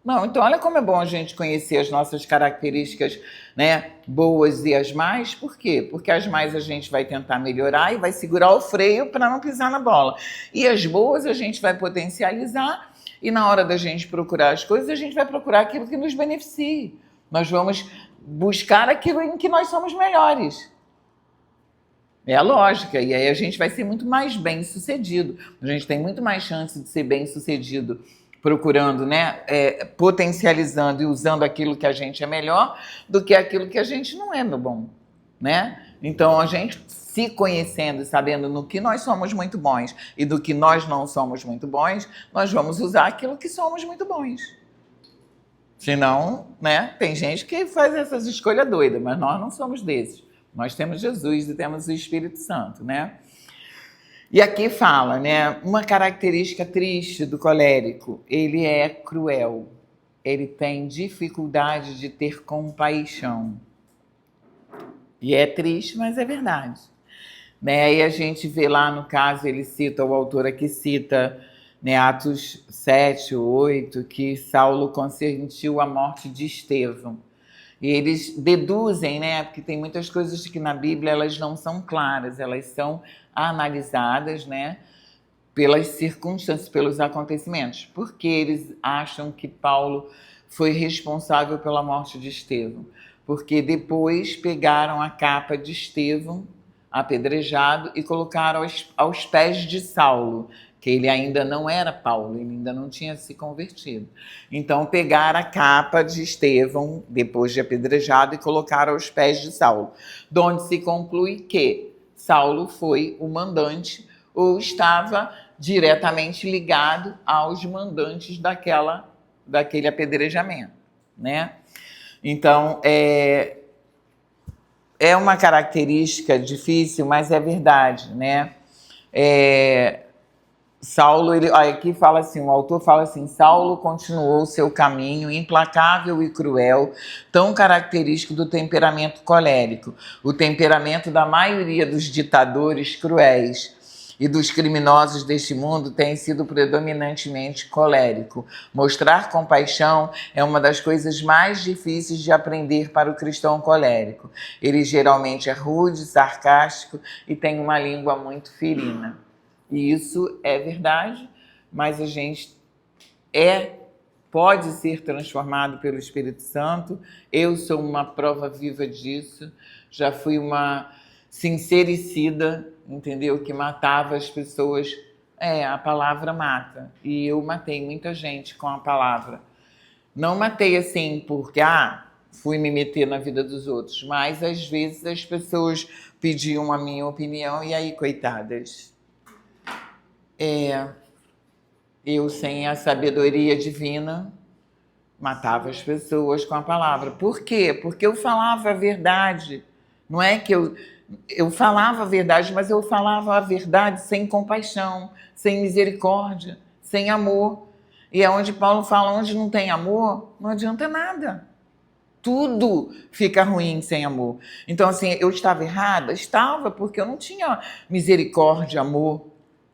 Não, então olha como é bom a gente conhecer as nossas características, né, boas e as más. Por quê? Porque as más a gente vai tentar melhorar e vai segurar o freio para não pisar na bola. E as boas a gente vai potencializar e na hora da gente procurar as coisas, a gente vai procurar aquilo que nos beneficie. Nós vamos buscar aquilo em que nós somos melhores. É a lógica. E aí a gente vai ser muito mais bem-sucedido. A gente tem muito mais chance de ser bem-sucedido procurando, né, potencializando e usando aquilo que a gente é melhor do que aquilo que a gente não é, meu bom, né? Então, a gente se conhecendo e sabendo no que nós somos muito bons e do que nós não somos muito bons, nós vamos usar aquilo que somos muito bons. Senão, né, tem gente que faz essas escolhas doidas, mas nós não somos desses. Nós temos Jesus e temos o Espírito Santo, né? E aqui fala, né, uma característica triste do colérico, ele é cruel, ele tem dificuldade de ter compaixão. E é triste, mas é verdade. Né? E a gente vê lá no caso, ele cita, o autor aqui cita, né, Atos 7, 8, que Saulo consentiu a morte de Estevão. E eles deduzem, né, porque tem muitas coisas que na Bíblia elas não são claras, elas são analisadas, né, pelas circunstâncias, pelos acontecimentos. Porque eles acham que Paulo foi responsável pela morte de Estevão? Porque depois pegaram a capa de Estevão, apedrejado, e colocaram aos pés de Saulo, que ele ainda não era Paulo, ele ainda não tinha se convertido. Então pegaram a capa de Estevão, depois de apedrejado, e colocaram aos pés de Saulo, de onde se conclui que Saulo foi o mandante ou estava diretamente ligado aos mandantes daquele apedrejamento, né? Então, é uma característica difícil, mas é verdade, né? Saulo, aqui fala assim, o autor fala assim, Saulo continuou seu caminho implacável e cruel, tão característico do temperamento colérico, o temperamento da maioria dos ditadores cruéis e dos criminosos deste mundo tem sido predominantemente colérico. Mostrar compaixão é uma das coisas mais difíceis de aprender para o cristão colérico. Ele geralmente é rude, sarcástico e tem uma língua muito ferina. E isso é verdade, mas a gente pode ser transformado pelo Espírito Santo. Eu sou uma prova viva disso. Já fui uma sincericida, entendeu? Que matava as pessoas. A palavra mata. E eu matei muita gente com a palavra. Não matei assim porque, fui me meter na vida dos outros. Mas, às vezes, as pessoas pediam a minha opinião e aí, coitadas, eu, sem a sabedoria divina, matava as pessoas com a palavra. Por quê? Porque eu falava a verdade. Não é que eu falava a verdade, mas eu falava a verdade sem compaixão, sem misericórdia, sem amor. E é onde Paulo fala, onde não tem amor, não adianta nada. Tudo fica ruim sem amor. Então, assim, eu estava errada? Estava, porque eu não tinha misericórdia, amor,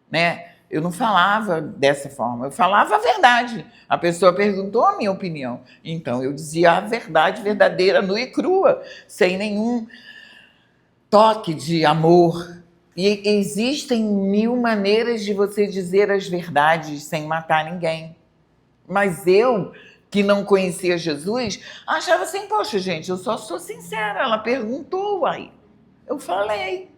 né? Eu não falava dessa forma, eu falava a verdade. A pessoa perguntou a minha opinião. Então, eu dizia a verdade verdadeira, nua e crua, sem nenhum toque de amor. E existem 1000 maneiras de você dizer as verdades sem matar ninguém. Mas eu, que não conhecia Jesus, achava assim, poxa, gente, eu só sou sincera. Ela perguntou, aí eu falei.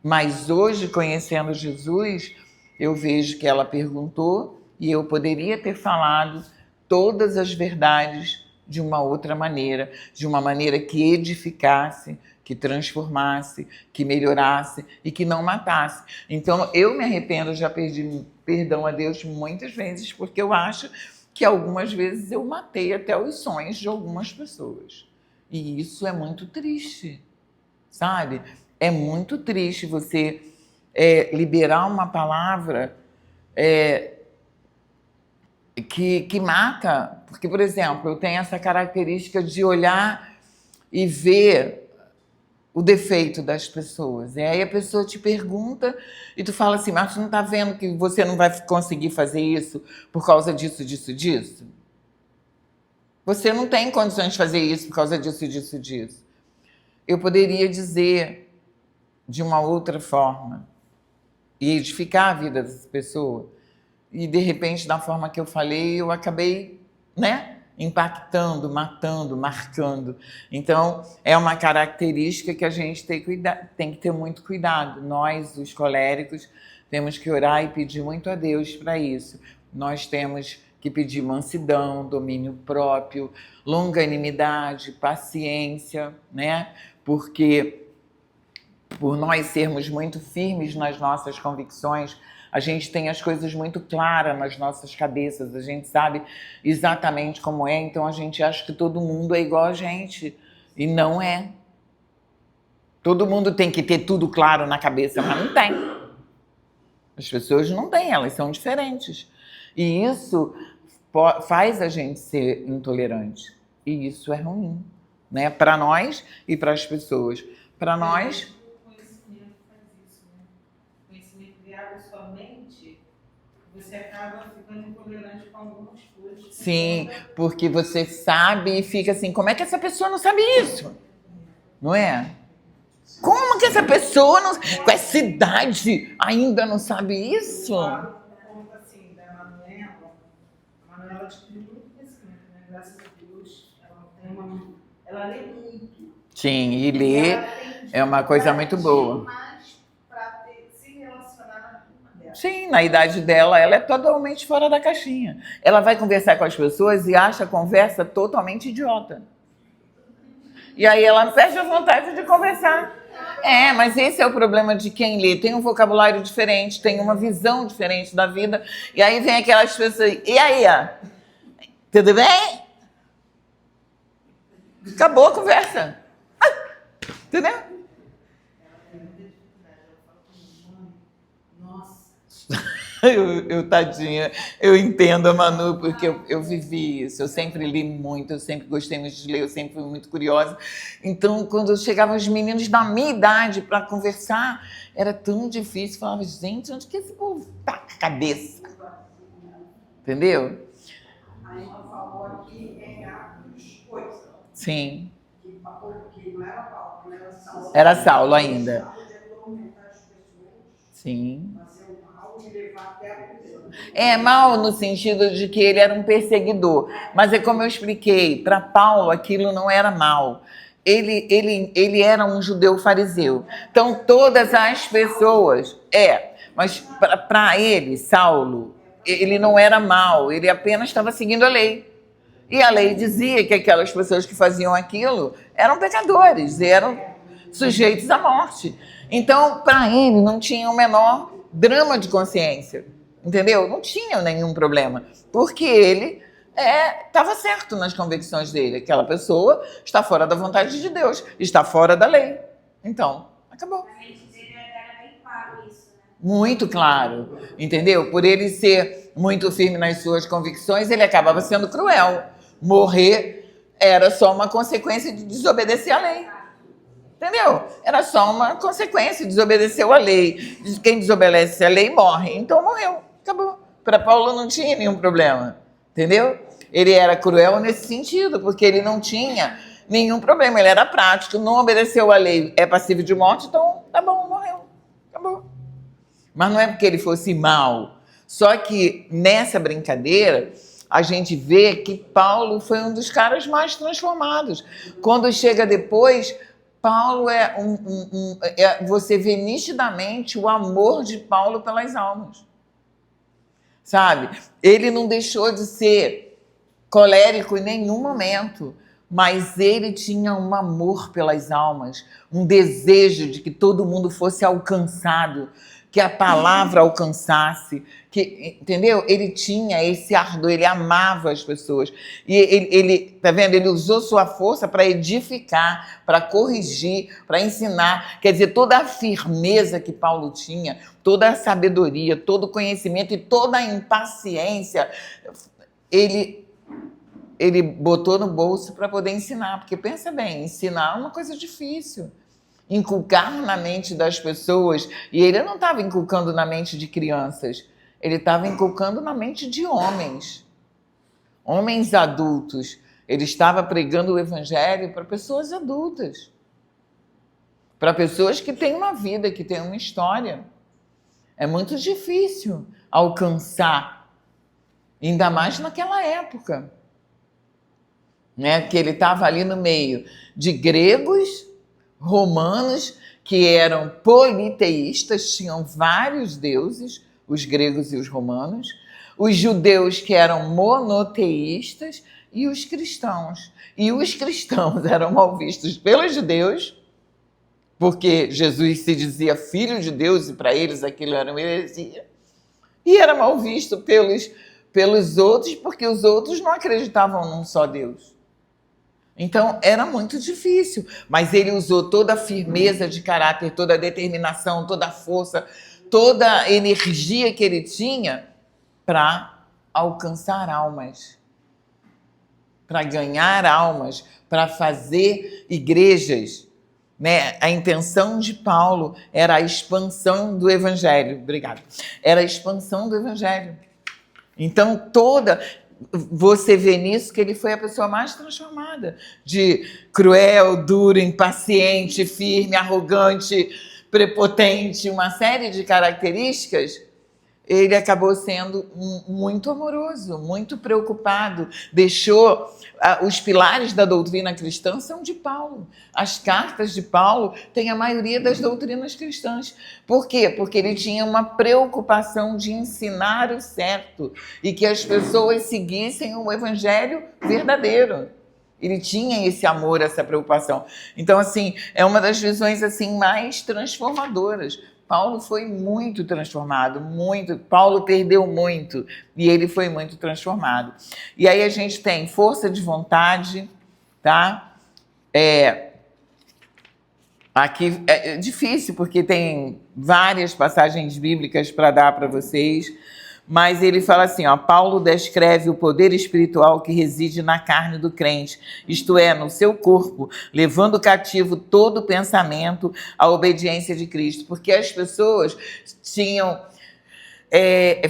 Mas hoje, conhecendo Jesus, eu vejo que ela perguntou e eu poderia ter falado todas as verdades de uma outra maneira, de uma maneira que edificasse, que transformasse, que melhorasse e que não matasse. Então, eu me arrependo, já pedi perdão a Deus muitas vezes, porque eu acho que algumas vezes eu matei até os sonhos de algumas pessoas. E isso é muito triste, sabe? É muito triste você liberar uma palavra que mata. Porque, por exemplo, eu tenho essa característica de olhar e ver o defeito das pessoas. E aí a pessoa te pergunta e tu fala assim, mas tu não está vendo que você não vai conseguir fazer isso por causa disso, disso, disso? Você não tem condições de fazer isso por causa disso, disso, disso. Eu poderia dizer de uma outra forma e edificar a vida dessa pessoa. E, de repente, da forma que eu falei, eu acabei, impactando, matando, marcando. Então, é uma característica que a gente tem que ter muito cuidado. Nós, os coléricos, temos que orar e pedir muito a Deus para isso. Nós temos que pedir mansidão, domínio próprio, longanimidade, paciência, né? Porque por nós sermos muito firmes nas nossas convicções, a gente tem as coisas muito claras nas nossas cabeças, a gente sabe exatamente como é, então a gente acha que todo mundo é igual a gente, e não é. Todo mundo tem que ter tudo claro na cabeça, mas não tem. As pessoas não têm, elas são diferentes. E isso faz a gente ser intolerante. E isso é ruim, né? Para nós e para as pessoas. Para nós...
O conhecimento faz isso, né? O conhecimento que abre sua mente, você acaba ficando intolerante com algumas coisas.
Sim, porque você sabe e fica assim, como é que essa pessoa não sabe isso? Não é? Como que essa pessoa, com essa idade, ainda não sabe isso?
Conta assim, da Manuela. A Manuela adquiriu muito conhecimento, né? Graças a Deus. Ela lê muito.
Sim, e ler é uma coisa muito boa.
Mas para se relacionar na turma dela.
Sim, na idade dela, ela é totalmente fora da caixinha. Ela vai conversar com as pessoas e acha a conversa totalmente idiota. E aí ela perde a vontade de conversar. É, mas esse é o problema de quem lê. Tem um vocabulário diferente, tem uma visão diferente da vida. E aí vem aquelas pessoas, e aí, ó? Tudo bem? Acabou a conversa. Entendeu? Tadinha, eu entendo a Manu, porque eu vivi isso, eu sempre li muito, eu sempre gostei muito de ler, eu sempre fui muito curiosa. Então, quando chegavam os meninos da minha idade para conversar, era tão difícil, eu falava, gente, onde que esse povo tá com a cabeça? Entendeu?
Aí ela falou aqui em Atos 8.
Sim.
Que não era Paulo, era Saulo.
Era Saulo ainda. Sim. É mal no sentido de que ele era um perseguidor. Mas é como eu expliquei, para Paulo aquilo não era mal. Ele era um judeu fariseu. Então todas as pessoas... mas para ele, Saulo, ele não era mal. Ele apenas estava seguindo a lei. E a lei dizia que aquelas pessoas que faziam aquilo eram pecadores, eram sujeitos à morte. Então, para ele, não tinha o menor drama de consciência, entendeu? Não tinha nenhum problema, porque ele estava certo nas convicções dele. Aquela pessoa está fora da vontade de Deus, está fora da lei. Então, acabou.
A mente dele era bem claro isso, né?
Muito claro, entendeu? Por ele ser muito firme nas suas convicções, ele acabava sendo cruel. Morrer era só uma consequência de desobedecer à lei. Entendeu? Era só uma consequência, desobedeceu a lei. Quem desobedece a lei morre. Então morreu, acabou. Para Paulo não tinha nenhum problema, entendeu? Ele era cruel nesse sentido, porque ele não tinha nenhum problema, ele era prático, não obedeceu a lei, é passível de morte, então tá bom, morreu, acabou. Mas não é porque ele fosse mau. Só que nessa brincadeira, a gente vê que Paulo foi um dos caras mais transformados. Quando chega depois, Paulo você vê nitidamente o amor de Paulo pelas almas. Sabe? Ele não deixou de ser colérico em nenhum momento, mas ele tinha um amor pelas almas, um desejo de que todo mundo fosse alcançado, que a palavra alcançasse, entendeu? Ele tinha esse ardor, ele amava as pessoas. E ele tá vendo? Ele usou sua força para edificar, para corrigir, para ensinar. Quer dizer, toda a firmeza que Paulo tinha, toda a sabedoria, todo o conhecimento e toda a impaciência, ele botou no bolso para poder ensinar. Porque pensa bem, ensinar é uma coisa difícil. Inculcar na mente das pessoas, e ele não estava inculcando na mente de crianças, ele estava inculcando na mente de homens adultos. Ele estava pregando o evangelho para pessoas adultas, para pessoas que têm uma vida, que têm uma história. É muito difícil alcançar, ainda mais naquela época, né? Que ele estava ali no meio de gregos, romanos, que eram politeístas, tinham vários deuses, os gregos e os romanos, os judeus, que eram monoteístas, e os cristãos. E os cristãos eram mal vistos pelos judeus, porque Jesus se dizia filho de Deus, e para eles aquilo era uma heresia, e era mal visto pelos outros, porque os outros não acreditavam num só Deus. Então, era muito difícil, mas ele usou toda a firmeza de caráter, toda a determinação, toda a força, toda a energia que ele tinha para alcançar almas, para ganhar almas, para fazer igrejas, né? A intenção de Paulo era a expansão do evangelho. Obrigada. Era a expansão do evangelho. Então, você vê nisso que ele foi a pessoa mais transformada, de cruel, duro, impaciente, firme, arrogante, prepotente, uma série de características. Ele acabou sendo muito amoroso, muito preocupado, deixou os pilares da doutrina cristã são de Paulo. As cartas de Paulo têm a maioria das doutrinas cristãs. Por quê? Porque ele tinha uma preocupação de ensinar o certo e que as pessoas seguissem o evangelho verdadeiro. Ele tinha esse amor, essa preocupação. Então, assim, é uma das visões assim mais transformadoras. Paulo foi muito transformado, muito. Paulo perdeu muito e ele foi muito transformado. E aí a gente tem força de vontade, tá? Aqui é difícil porque tem várias passagens bíblicas para dar para vocês, mas ele fala assim, ó, Paulo descreve o poder espiritual que reside na carne do crente, isto é, no seu corpo, levando cativo todo pensamento à obediência de Cristo, porque as pessoas tinham...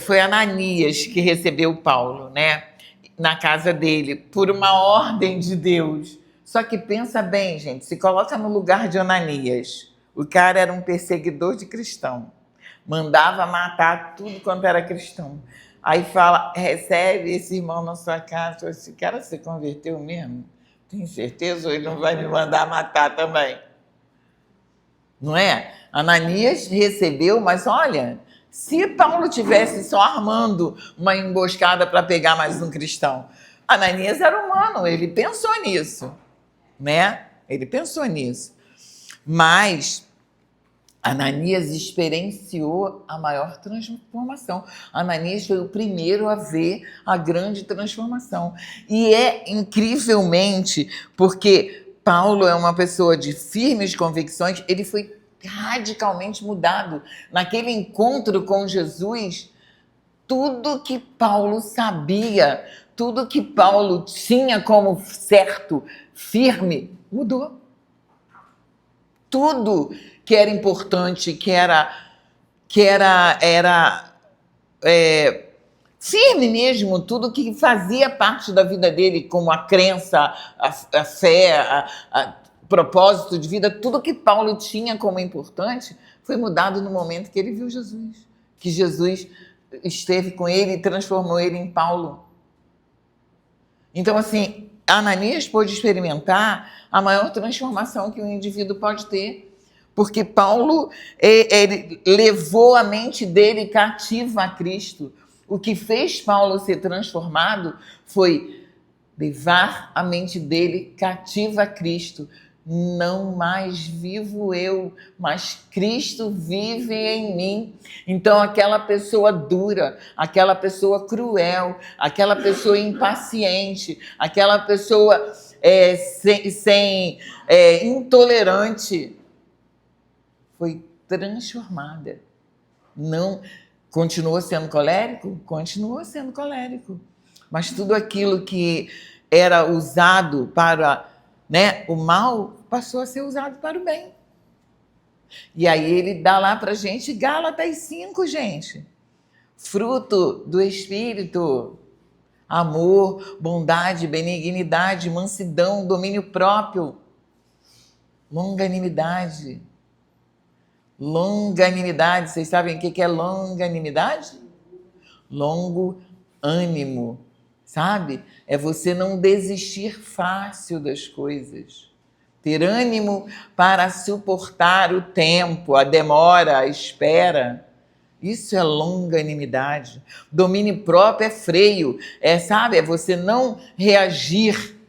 foi Ananias que recebeu Paulo, né, na casa dele, por uma ordem de Deus. Só que pensa bem, gente, se coloca no lugar de Ananias. O cara era um perseguidor de cristão. Mandava matar tudo quanto era cristão. Aí fala, recebe esse irmão na sua casa. Esse cara se converteu mesmo? Tem certeza ou ele não vai me mandar matar também? Não é? Ananias recebeu, mas olha, se Paulo tivesse só armando uma emboscada para pegar mais um cristão, Ananias era humano, ele pensou nisso, né? Ele pensou nisso. Mas Ananias experienciou a maior transformação. Ananias foi o primeiro a ver a grande transformação. E é incrivelmente, porque Paulo é uma pessoa de firmes convicções, ele foi radicalmente mudado. Naquele encontro com Jesus, tudo que Paulo sabia, tudo que Paulo tinha como certo, firme, mudou. Tudo que era importante, que era firme mesmo, tudo que fazia parte da vida dele, como a crença, a fé, o propósito de vida, tudo que Paulo tinha como importante, foi mudado no momento que ele viu Jesus. Que Jesus esteve com ele e transformou ele em Paulo. Então, assim, Ananias pôde experimentar a maior transformação que um indivíduo pode ter. Porque Paulo ele levou a mente dele cativa a Cristo. O que fez Paulo ser transformado foi levar a mente dele cativa a Cristo. Não mais vivo eu, mas Cristo vive em mim. Então aquela pessoa dura, aquela pessoa cruel, aquela pessoa impaciente, aquela pessoa intolerante, foi transformada. Não continuou sendo colérico? Continuou sendo colérico. Mas tudo aquilo que era usado para, né, o mal passou a ser usado para o bem. E aí ele dá lá para a gente Gálatas 5, gente. Fruto do Espírito: amor, bondade, benignidade, mansidão, domínio próprio, longanimidade. Longanimidade, vocês sabem o que é longanimidade? Longo ânimo, sabe? É você não desistir fácil das coisas. Ter ânimo para suportar o tempo, a demora, a espera. Isso é longanimidade. Domínio próprio é freio, sabe? É você não reagir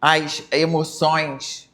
às emoções,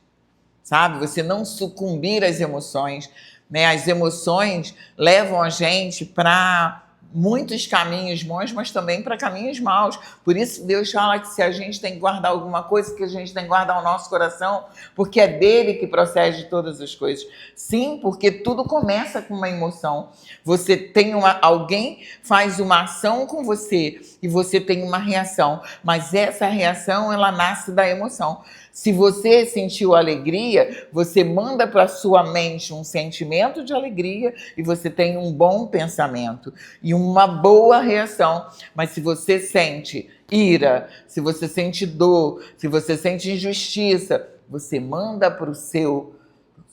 sabe? Você não sucumbir às emoções, né? As emoções levam a gente para muitos caminhos bons, mas também para caminhos maus. Por isso Deus fala que se a gente tem que guardar alguma coisa, que a gente tem que guardar o nosso coração, porque é dele que procede todas as coisas. Sim, porque tudo começa com uma emoção. Você tem alguém faz uma ação com você e você tem uma reação, mas essa reação ela nasce da emoção. Se você sentiu alegria, você manda para a sua mente um sentimento de alegria e você tem um bom pensamento e uma boa reação. Mas se você sente ira, se você sente dor, se você sente injustiça, você manda para o seu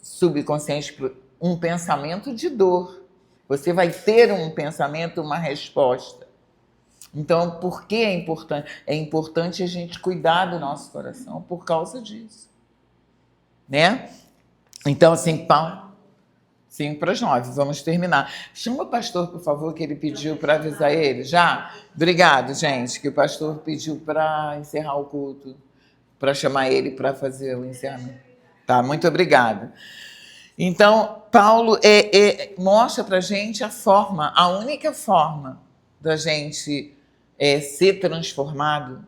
subconsciente um pensamento de dor. Você vai ter um pensamento, uma resposta. Então, por que é importante? É importante a gente cuidar do nosso coração por causa disso. Né? Então, assim, Paulo, 5:9, vamos terminar. Chama o pastor, por favor, que ele pediu para avisar ele. Já? Obrigado, gente, que o pastor pediu para encerrar o culto, para chamar ele para fazer o encerramento. Tá, muito obrigada. Então, Paulo mostra para a gente a forma, a única forma da gente ser transformado,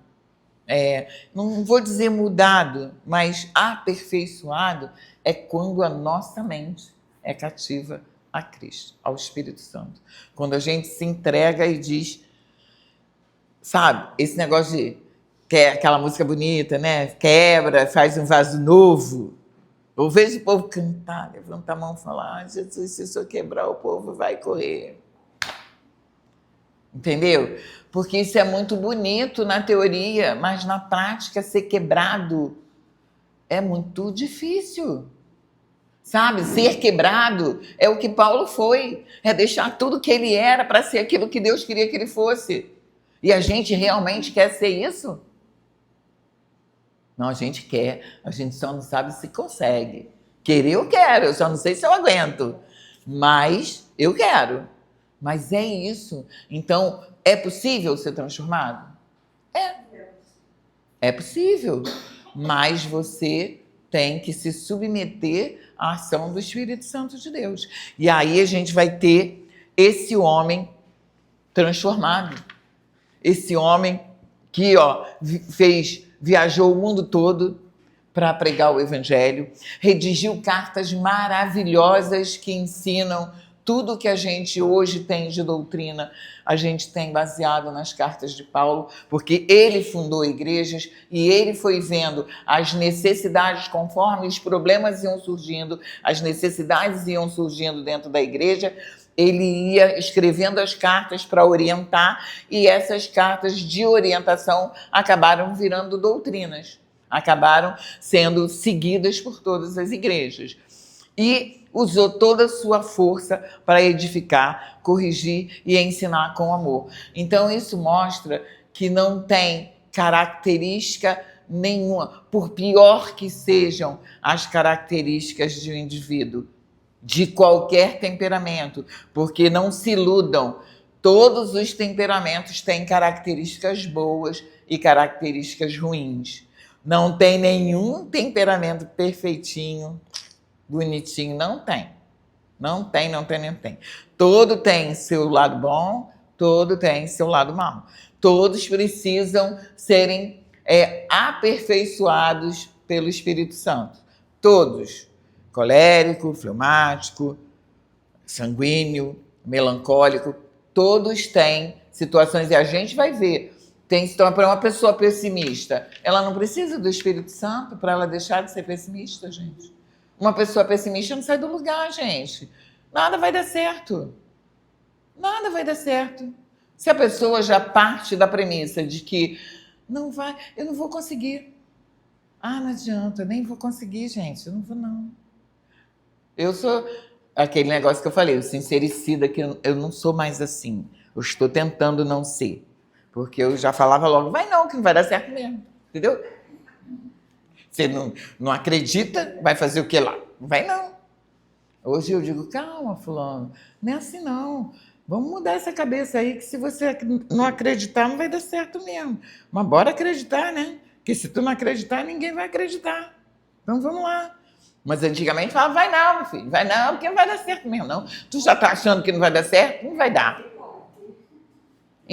não vou dizer mudado, mas aperfeiçoado, é quando a nossa mente é cativa a Cristo, ao Espírito Santo. Quando a gente se entrega e diz, sabe, esse negócio de aquela música bonita, né? Quebra, faz um vaso novo. Eu vejo o povo cantar, levantar a mão e falar, Jesus, se eu quebrar, o povo vai correr. Entendeu? Porque isso é muito bonito na teoria, mas na prática ser quebrado é muito difícil. Sabe? Ser quebrado é o que Paulo foi. É deixar tudo que ele era para ser aquilo que Deus queria que ele fosse. E a gente realmente quer ser isso? Não, a gente quer. A gente só não sabe se consegue. Querer eu quero, eu só não sei se eu aguento. Mas eu quero. Mas é isso. Então, é possível ser transformado? É possível. Mas você tem que se submeter à ação do Espírito Santo de Deus. E aí a gente vai ter esse homem transformado. Esse homem que viajou o mundo todo para pregar o Evangelho, redigiu cartas maravilhosas que ensinam tudo que a gente hoje tem de doutrina, a gente tem baseado nas cartas de Paulo, porque ele fundou igrejas e ele foi vendo as necessidades conforme os problemas iam surgindo, as necessidades iam surgindo dentro da igreja, ele ia escrevendo as cartas para orientar e essas cartas de orientação acabaram virando doutrinas, acabaram sendo seguidas por todas as igrejas. E usou toda a sua força para edificar, corrigir e ensinar com amor. Então, isso mostra que não tem característica nenhuma, por pior que sejam as características de um indivíduo, de qualquer temperamento, porque não se iludam, todos os temperamentos têm características boas e características ruins. Não tem nenhum temperamento perfeitinho, bonitinho, não tem. Não tem. Todo tem seu lado bom, todo tem seu lado mau. Todos precisam serem aperfeiçoados pelo Espírito Santo. Todos. Colérico, fleumático, sanguíneo, melancólico. Todos têm situações, e a gente vai ver. Tem situação para uma pessoa pessimista. Ela não precisa do Espírito Santo para ela deixar de ser pessimista, gente. Uma pessoa pessimista não sai do lugar, gente. Nada vai dar certo. Nada vai dar certo. Se a pessoa já parte da premissa de que eu não vou conseguir. Não adianta, nem vou conseguir, gente. Eu não vou, não. Eu sou aquele negócio que eu falei, o sincericida, que eu não sou mais assim. Eu estou tentando não ser. Porque eu já falava logo, vai não, que não vai dar certo mesmo. Entendeu? Você não acredita, vai fazer o que lá? Não vai não. Hoje eu digo, calma, fulano, não é assim não. Vamos mudar essa cabeça aí, que se você não acreditar, não vai dar certo mesmo. Mas bora acreditar, né? Porque se tu não acreditar, ninguém vai acreditar. Então vamos lá. Mas antigamente falava, vai não, meu filho, vai não, porque não vai dar certo mesmo, não. Tu já tá achando que não vai dar certo? Não vai dar.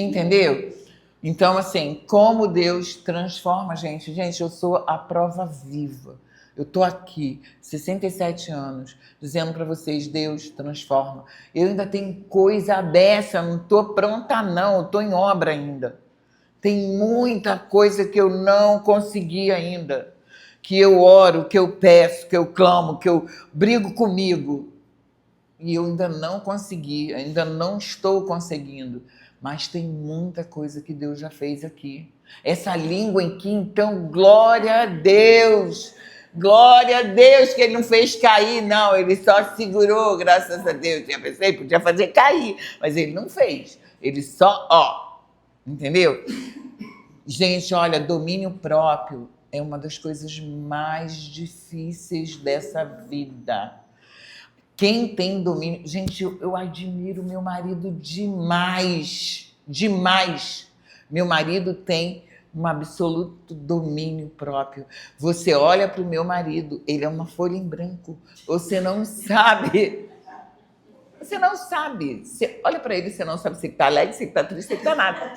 Entendeu? Então, assim, como Deus transforma a gente. Gente, eu sou a prova viva. Eu tô aqui, 67 anos, dizendo para vocês, Deus transforma. Eu ainda tenho coisa aberta, não tô pronta não, eu tô em obra ainda. Tem muita coisa que eu não consegui ainda. Que eu oro, que eu peço, que eu clamo, que eu brigo comigo. E eu ainda não consegui, ainda não estou conseguindo. Mas tem muita coisa que Deus já fez aqui. Essa língua aqui, então, glória a Deus. Glória a Deus que ele não fez cair, não. Ele só segurou, graças a Deus. Já pensei, podia fazer cair, mas ele não fez. Ele só, entendeu? Gente, olha, domínio próprio é uma das coisas mais difíceis dessa vida. Quem tem domínio... Gente, eu admiro meu marido demais. Demais. Meu marido tem um absoluto domínio próprio. Você olha para o meu marido, ele é uma folha em branco. Você não sabe. Você não sabe. Você olha para ele, você não sabe se ele está alegre, se ele está triste, se ele está nada.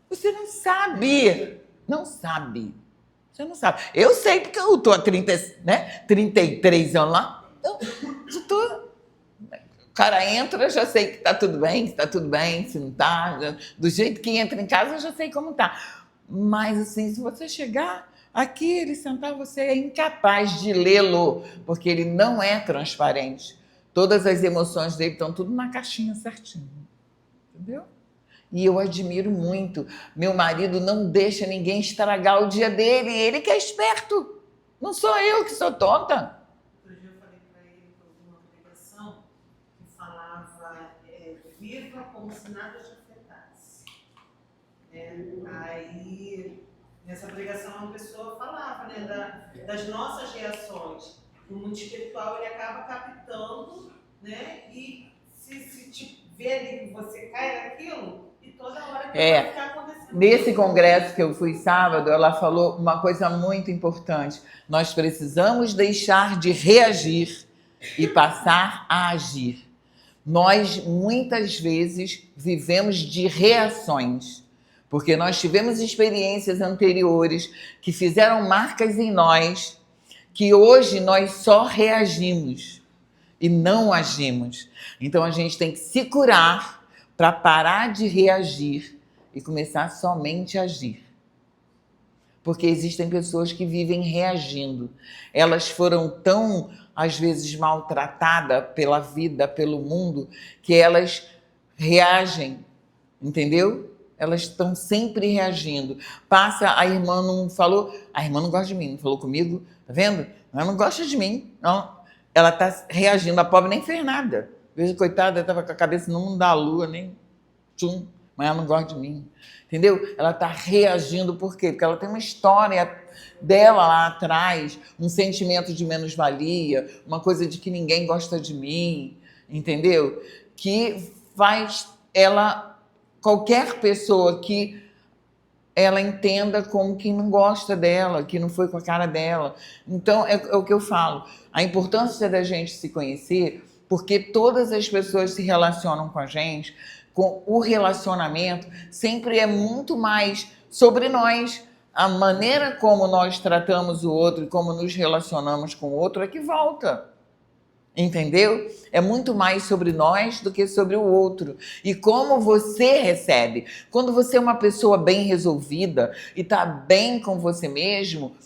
Você não sabe. Não sabe. Você não sabe. Eu sei porque eu estou há 33 anos lá. O cara entra, já sei que tá tudo bem, se não tá. Do jeito que entra em casa, eu já sei como tá. Mas, assim, se você chegar aqui, ele sentar, você é incapaz de lê-lo, porque ele não é transparente. Todas as emoções dele estão tudo na caixinha certinho. Entendeu? E eu admiro muito. Meu marido não deixa ninguém estragar o dia dele. Ele que é esperto. Não sou eu que sou tonta.
Viva como se nada te afetasse. Aí, nessa pregação, uma pessoa falava das nossas reações. No mundo espiritual, ele acaba captando, né? E se te vê ali que você cai naquilo, e toda hora que vai ficar acontecendo.
Nesse congresso que eu fui sábado, ela falou uma coisa muito importante. Nós precisamos deixar de reagir e passar a agir. Nós, muitas vezes, vivemos de reações, porque nós tivemos experiências anteriores que fizeram marcas em nós, que hoje nós só reagimos e não agimos. Então, a gente tem que se curar para parar de reagir e começar somente a agir. Porque existem pessoas que vivem reagindo. Elas foram tão, às vezes, maltratadas pela vida, pelo mundo, que elas reagem, entendeu? Elas estão sempre reagindo. Passa, a irmã não falou, a irmã não gosta de mim, não falou comigo, tá vendo? Ela não gosta de mim, não. Ela está reagindo, a pobre nem fez nada. Veja, coitada, estava com a cabeça no mundo da lua, nem tchum, mas ela não gosta de mim. Entendeu? Ela está reagindo por quê? Porque ela tem uma história dela lá atrás, um sentimento de menos-valia, uma coisa de que ninguém gosta de mim, entendeu? Que faz ela, qualquer pessoa que ela entenda como que não gosta dela, que não foi com a cara dela. Então, é o que eu falo. A importância da gente se conhecer, porque todas as pessoas se relacionam com a gente, com o relacionamento sempre é muito mais sobre nós. A maneira como nós tratamos o outro e como nos relacionamos com o outro é que volta. Entendeu? É muito mais sobre nós do que sobre o outro. E como você recebe. Quando você é uma pessoa bem resolvida e está bem com você mesmo,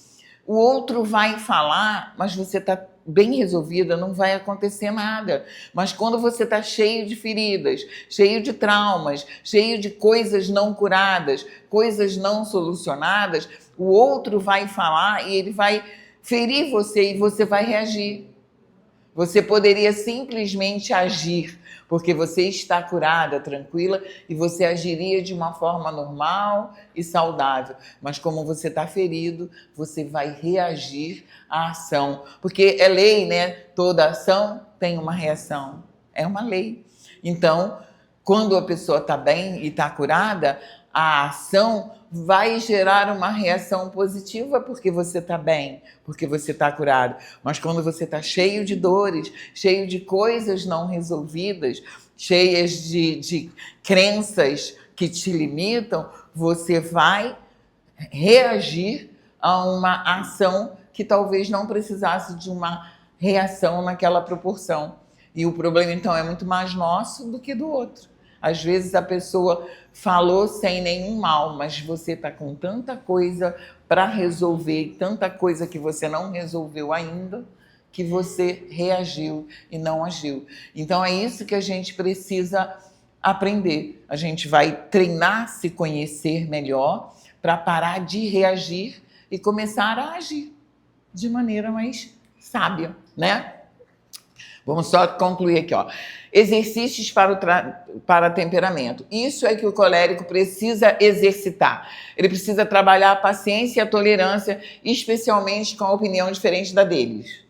o outro vai falar, mas você está bem resolvida, não vai acontecer nada. Mas quando você está cheio de feridas, cheio de traumas, cheio de coisas não curadas, coisas não solucionadas, o outro vai falar e ele vai ferir você e você vai reagir. Você poderia simplesmente agir, porque você está curada, tranquila, e você agiria de uma forma normal e saudável. Mas como você está ferido, você vai reagir à ação. Porque é lei, né? Toda ação tem uma reação. É uma lei. Então, quando a pessoa está bem e está curada, a ação vai gerar uma reação positiva porque você está bem, porque você está curado. Mas quando você está cheio de dores, cheio de coisas não resolvidas, cheias de crenças que te limitam, você vai reagir a uma ação que talvez não precisasse de uma reação naquela proporção. E o problema, então, é muito mais nosso do que do outro. Às vezes a pessoa falou sem nenhum mal, mas você está com tanta coisa para resolver, tanta coisa que você não resolveu ainda, que você reagiu e não agiu. Então é isso que a gente precisa aprender. A gente vai treinar, se conhecer melhor, para parar de reagir e começar a agir de maneira mais sábia, né? Vamos só concluir aqui, ó. Exercícios para temperamento. Isso é que o colérico precisa exercitar. Ele precisa trabalhar a paciência e a tolerância, especialmente com a opinião diferente da deles.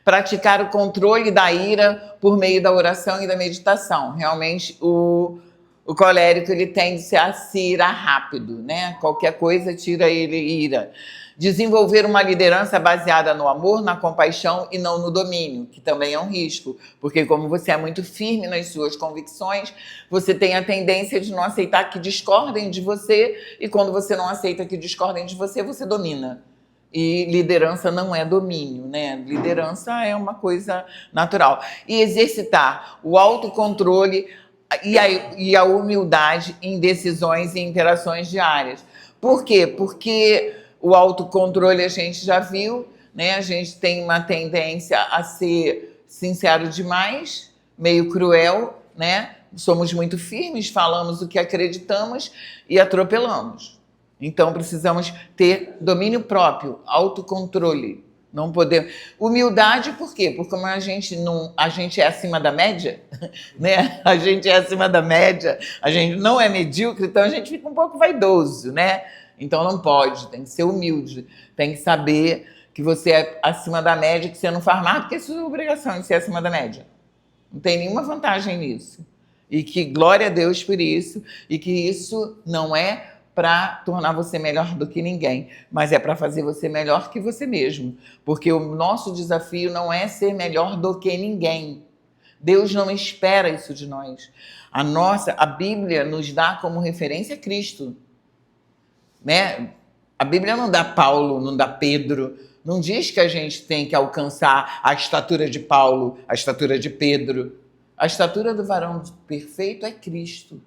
Praticar o controle da ira por meio da oração e da meditação. Realmente, o colérico ele tende a se irar rápido, né? Qualquer coisa tira ele ira. Desenvolver uma liderança baseada no amor, na compaixão e não no domínio, que também é um risco, porque como você é muito firme nas suas convicções, você tem a tendência de não aceitar que discordem de você, e quando você não aceita que discordem de você, você domina. E liderança não é domínio, né? Liderança é uma coisa natural. E exercitar o autocontrole e a humildade em decisões e interações diárias. Por quê? Porque o autocontrole a gente já viu, né? A gente tem uma tendência a ser sincero demais, meio cruel, né? Somos muito firmes, falamos o que acreditamos e atropelamos. Então precisamos ter domínio próprio, autocontrole. Não podemos. Humildade, por quê? Porque como a gente é acima da média, né? A gente é acima da média, a gente não é medíocre, então a gente fica um pouco vaidoso, né? Então não pode, tem que ser humilde, tem que saber que você é acima da média, que você não faz mais do que a sua obrigação de ser acima da média. Não tem nenhuma vantagem nisso. E que glória a Deus por isso, e que isso não é para tornar você melhor do que ninguém, mas é para fazer você melhor que você mesmo. Porque o nosso desafio não é ser melhor do que ninguém. Deus não espera isso de nós. A Bíblia nos dá como referência Cristo. Né? A Bíblia não dá Paulo, não dá Pedro, não diz que a gente tem que alcançar a estatura de Paulo, a estatura de Pedro. A estatura do varão perfeito é Cristo.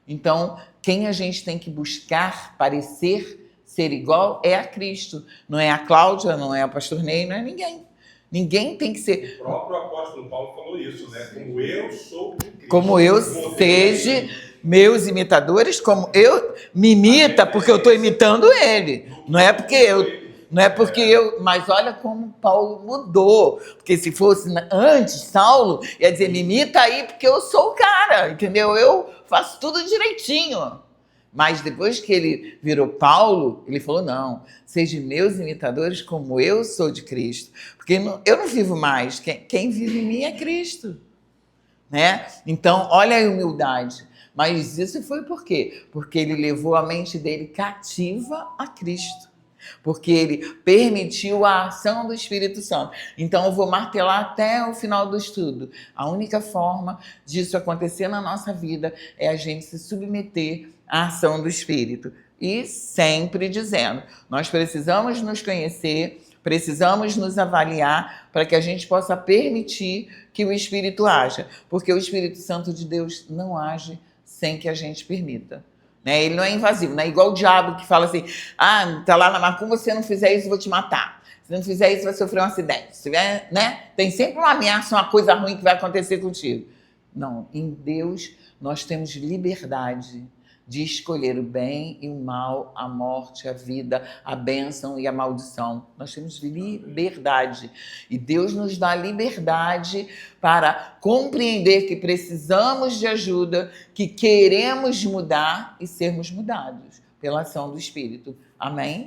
Então, quem a gente tem que buscar parecer ser igual é a Cristo. Não é a Cláudia, não é a pastor Ney, não é ninguém. Ninguém tem que ser...
O próprio apóstolo Paulo falou isso, né? Como eu sou de Cristo.
Como eu seja... Meus imitadores, como eu me imita, porque eu estou imitando ele. Não é porque eu. Mas olha como Paulo mudou. Porque se fosse antes, Saulo ia dizer, me imita aí, porque eu sou o cara, entendeu? Eu faço tudo direitinho. Mas depois que ele virou Paulo, ele falou, não, sejam meus imitadores como eu sou de Cristo. Porque eu não vivo mais, quem vive em mim é Cristo. Né? Então, olha a humildade. Mas isso foi por quê? Porque ele levou a mente dele cativa a Cristo. Porque ele permitiu a ação do Espírito Santo. Então eu vou martelar até o final do estudo. A única forma disso acontecer na nossa vida é a gente se submeter à ação do Espírito. E sempre dizendo, nós precisamos nos conhecer, precisamos nos avaliar para que a gente possa permitir que o Espírito haja. Porque o Espírito Santo de Deus não age sem que a gente permita. Né? Ele não é invasivo, não é igual o diabo que fala assim, tá lá na macumba, se você não fizer isso, eu vou te matar. Se não fizer isso, vai sofrer um acidente. Se tiver, né? Tem sempre uma ameaça, uma coisa ruim que vai acontecer contigo. Não, em Deus nós temos liberdade de escolher o bem e o mal, a morte, a vida, a bênção e a maldição. Nós temos liberdade. E Deus nos dá liberdade para compreender que precisamos de ajuda, que queremos mudar e sermos mudados pela ação do Espírito. Amém?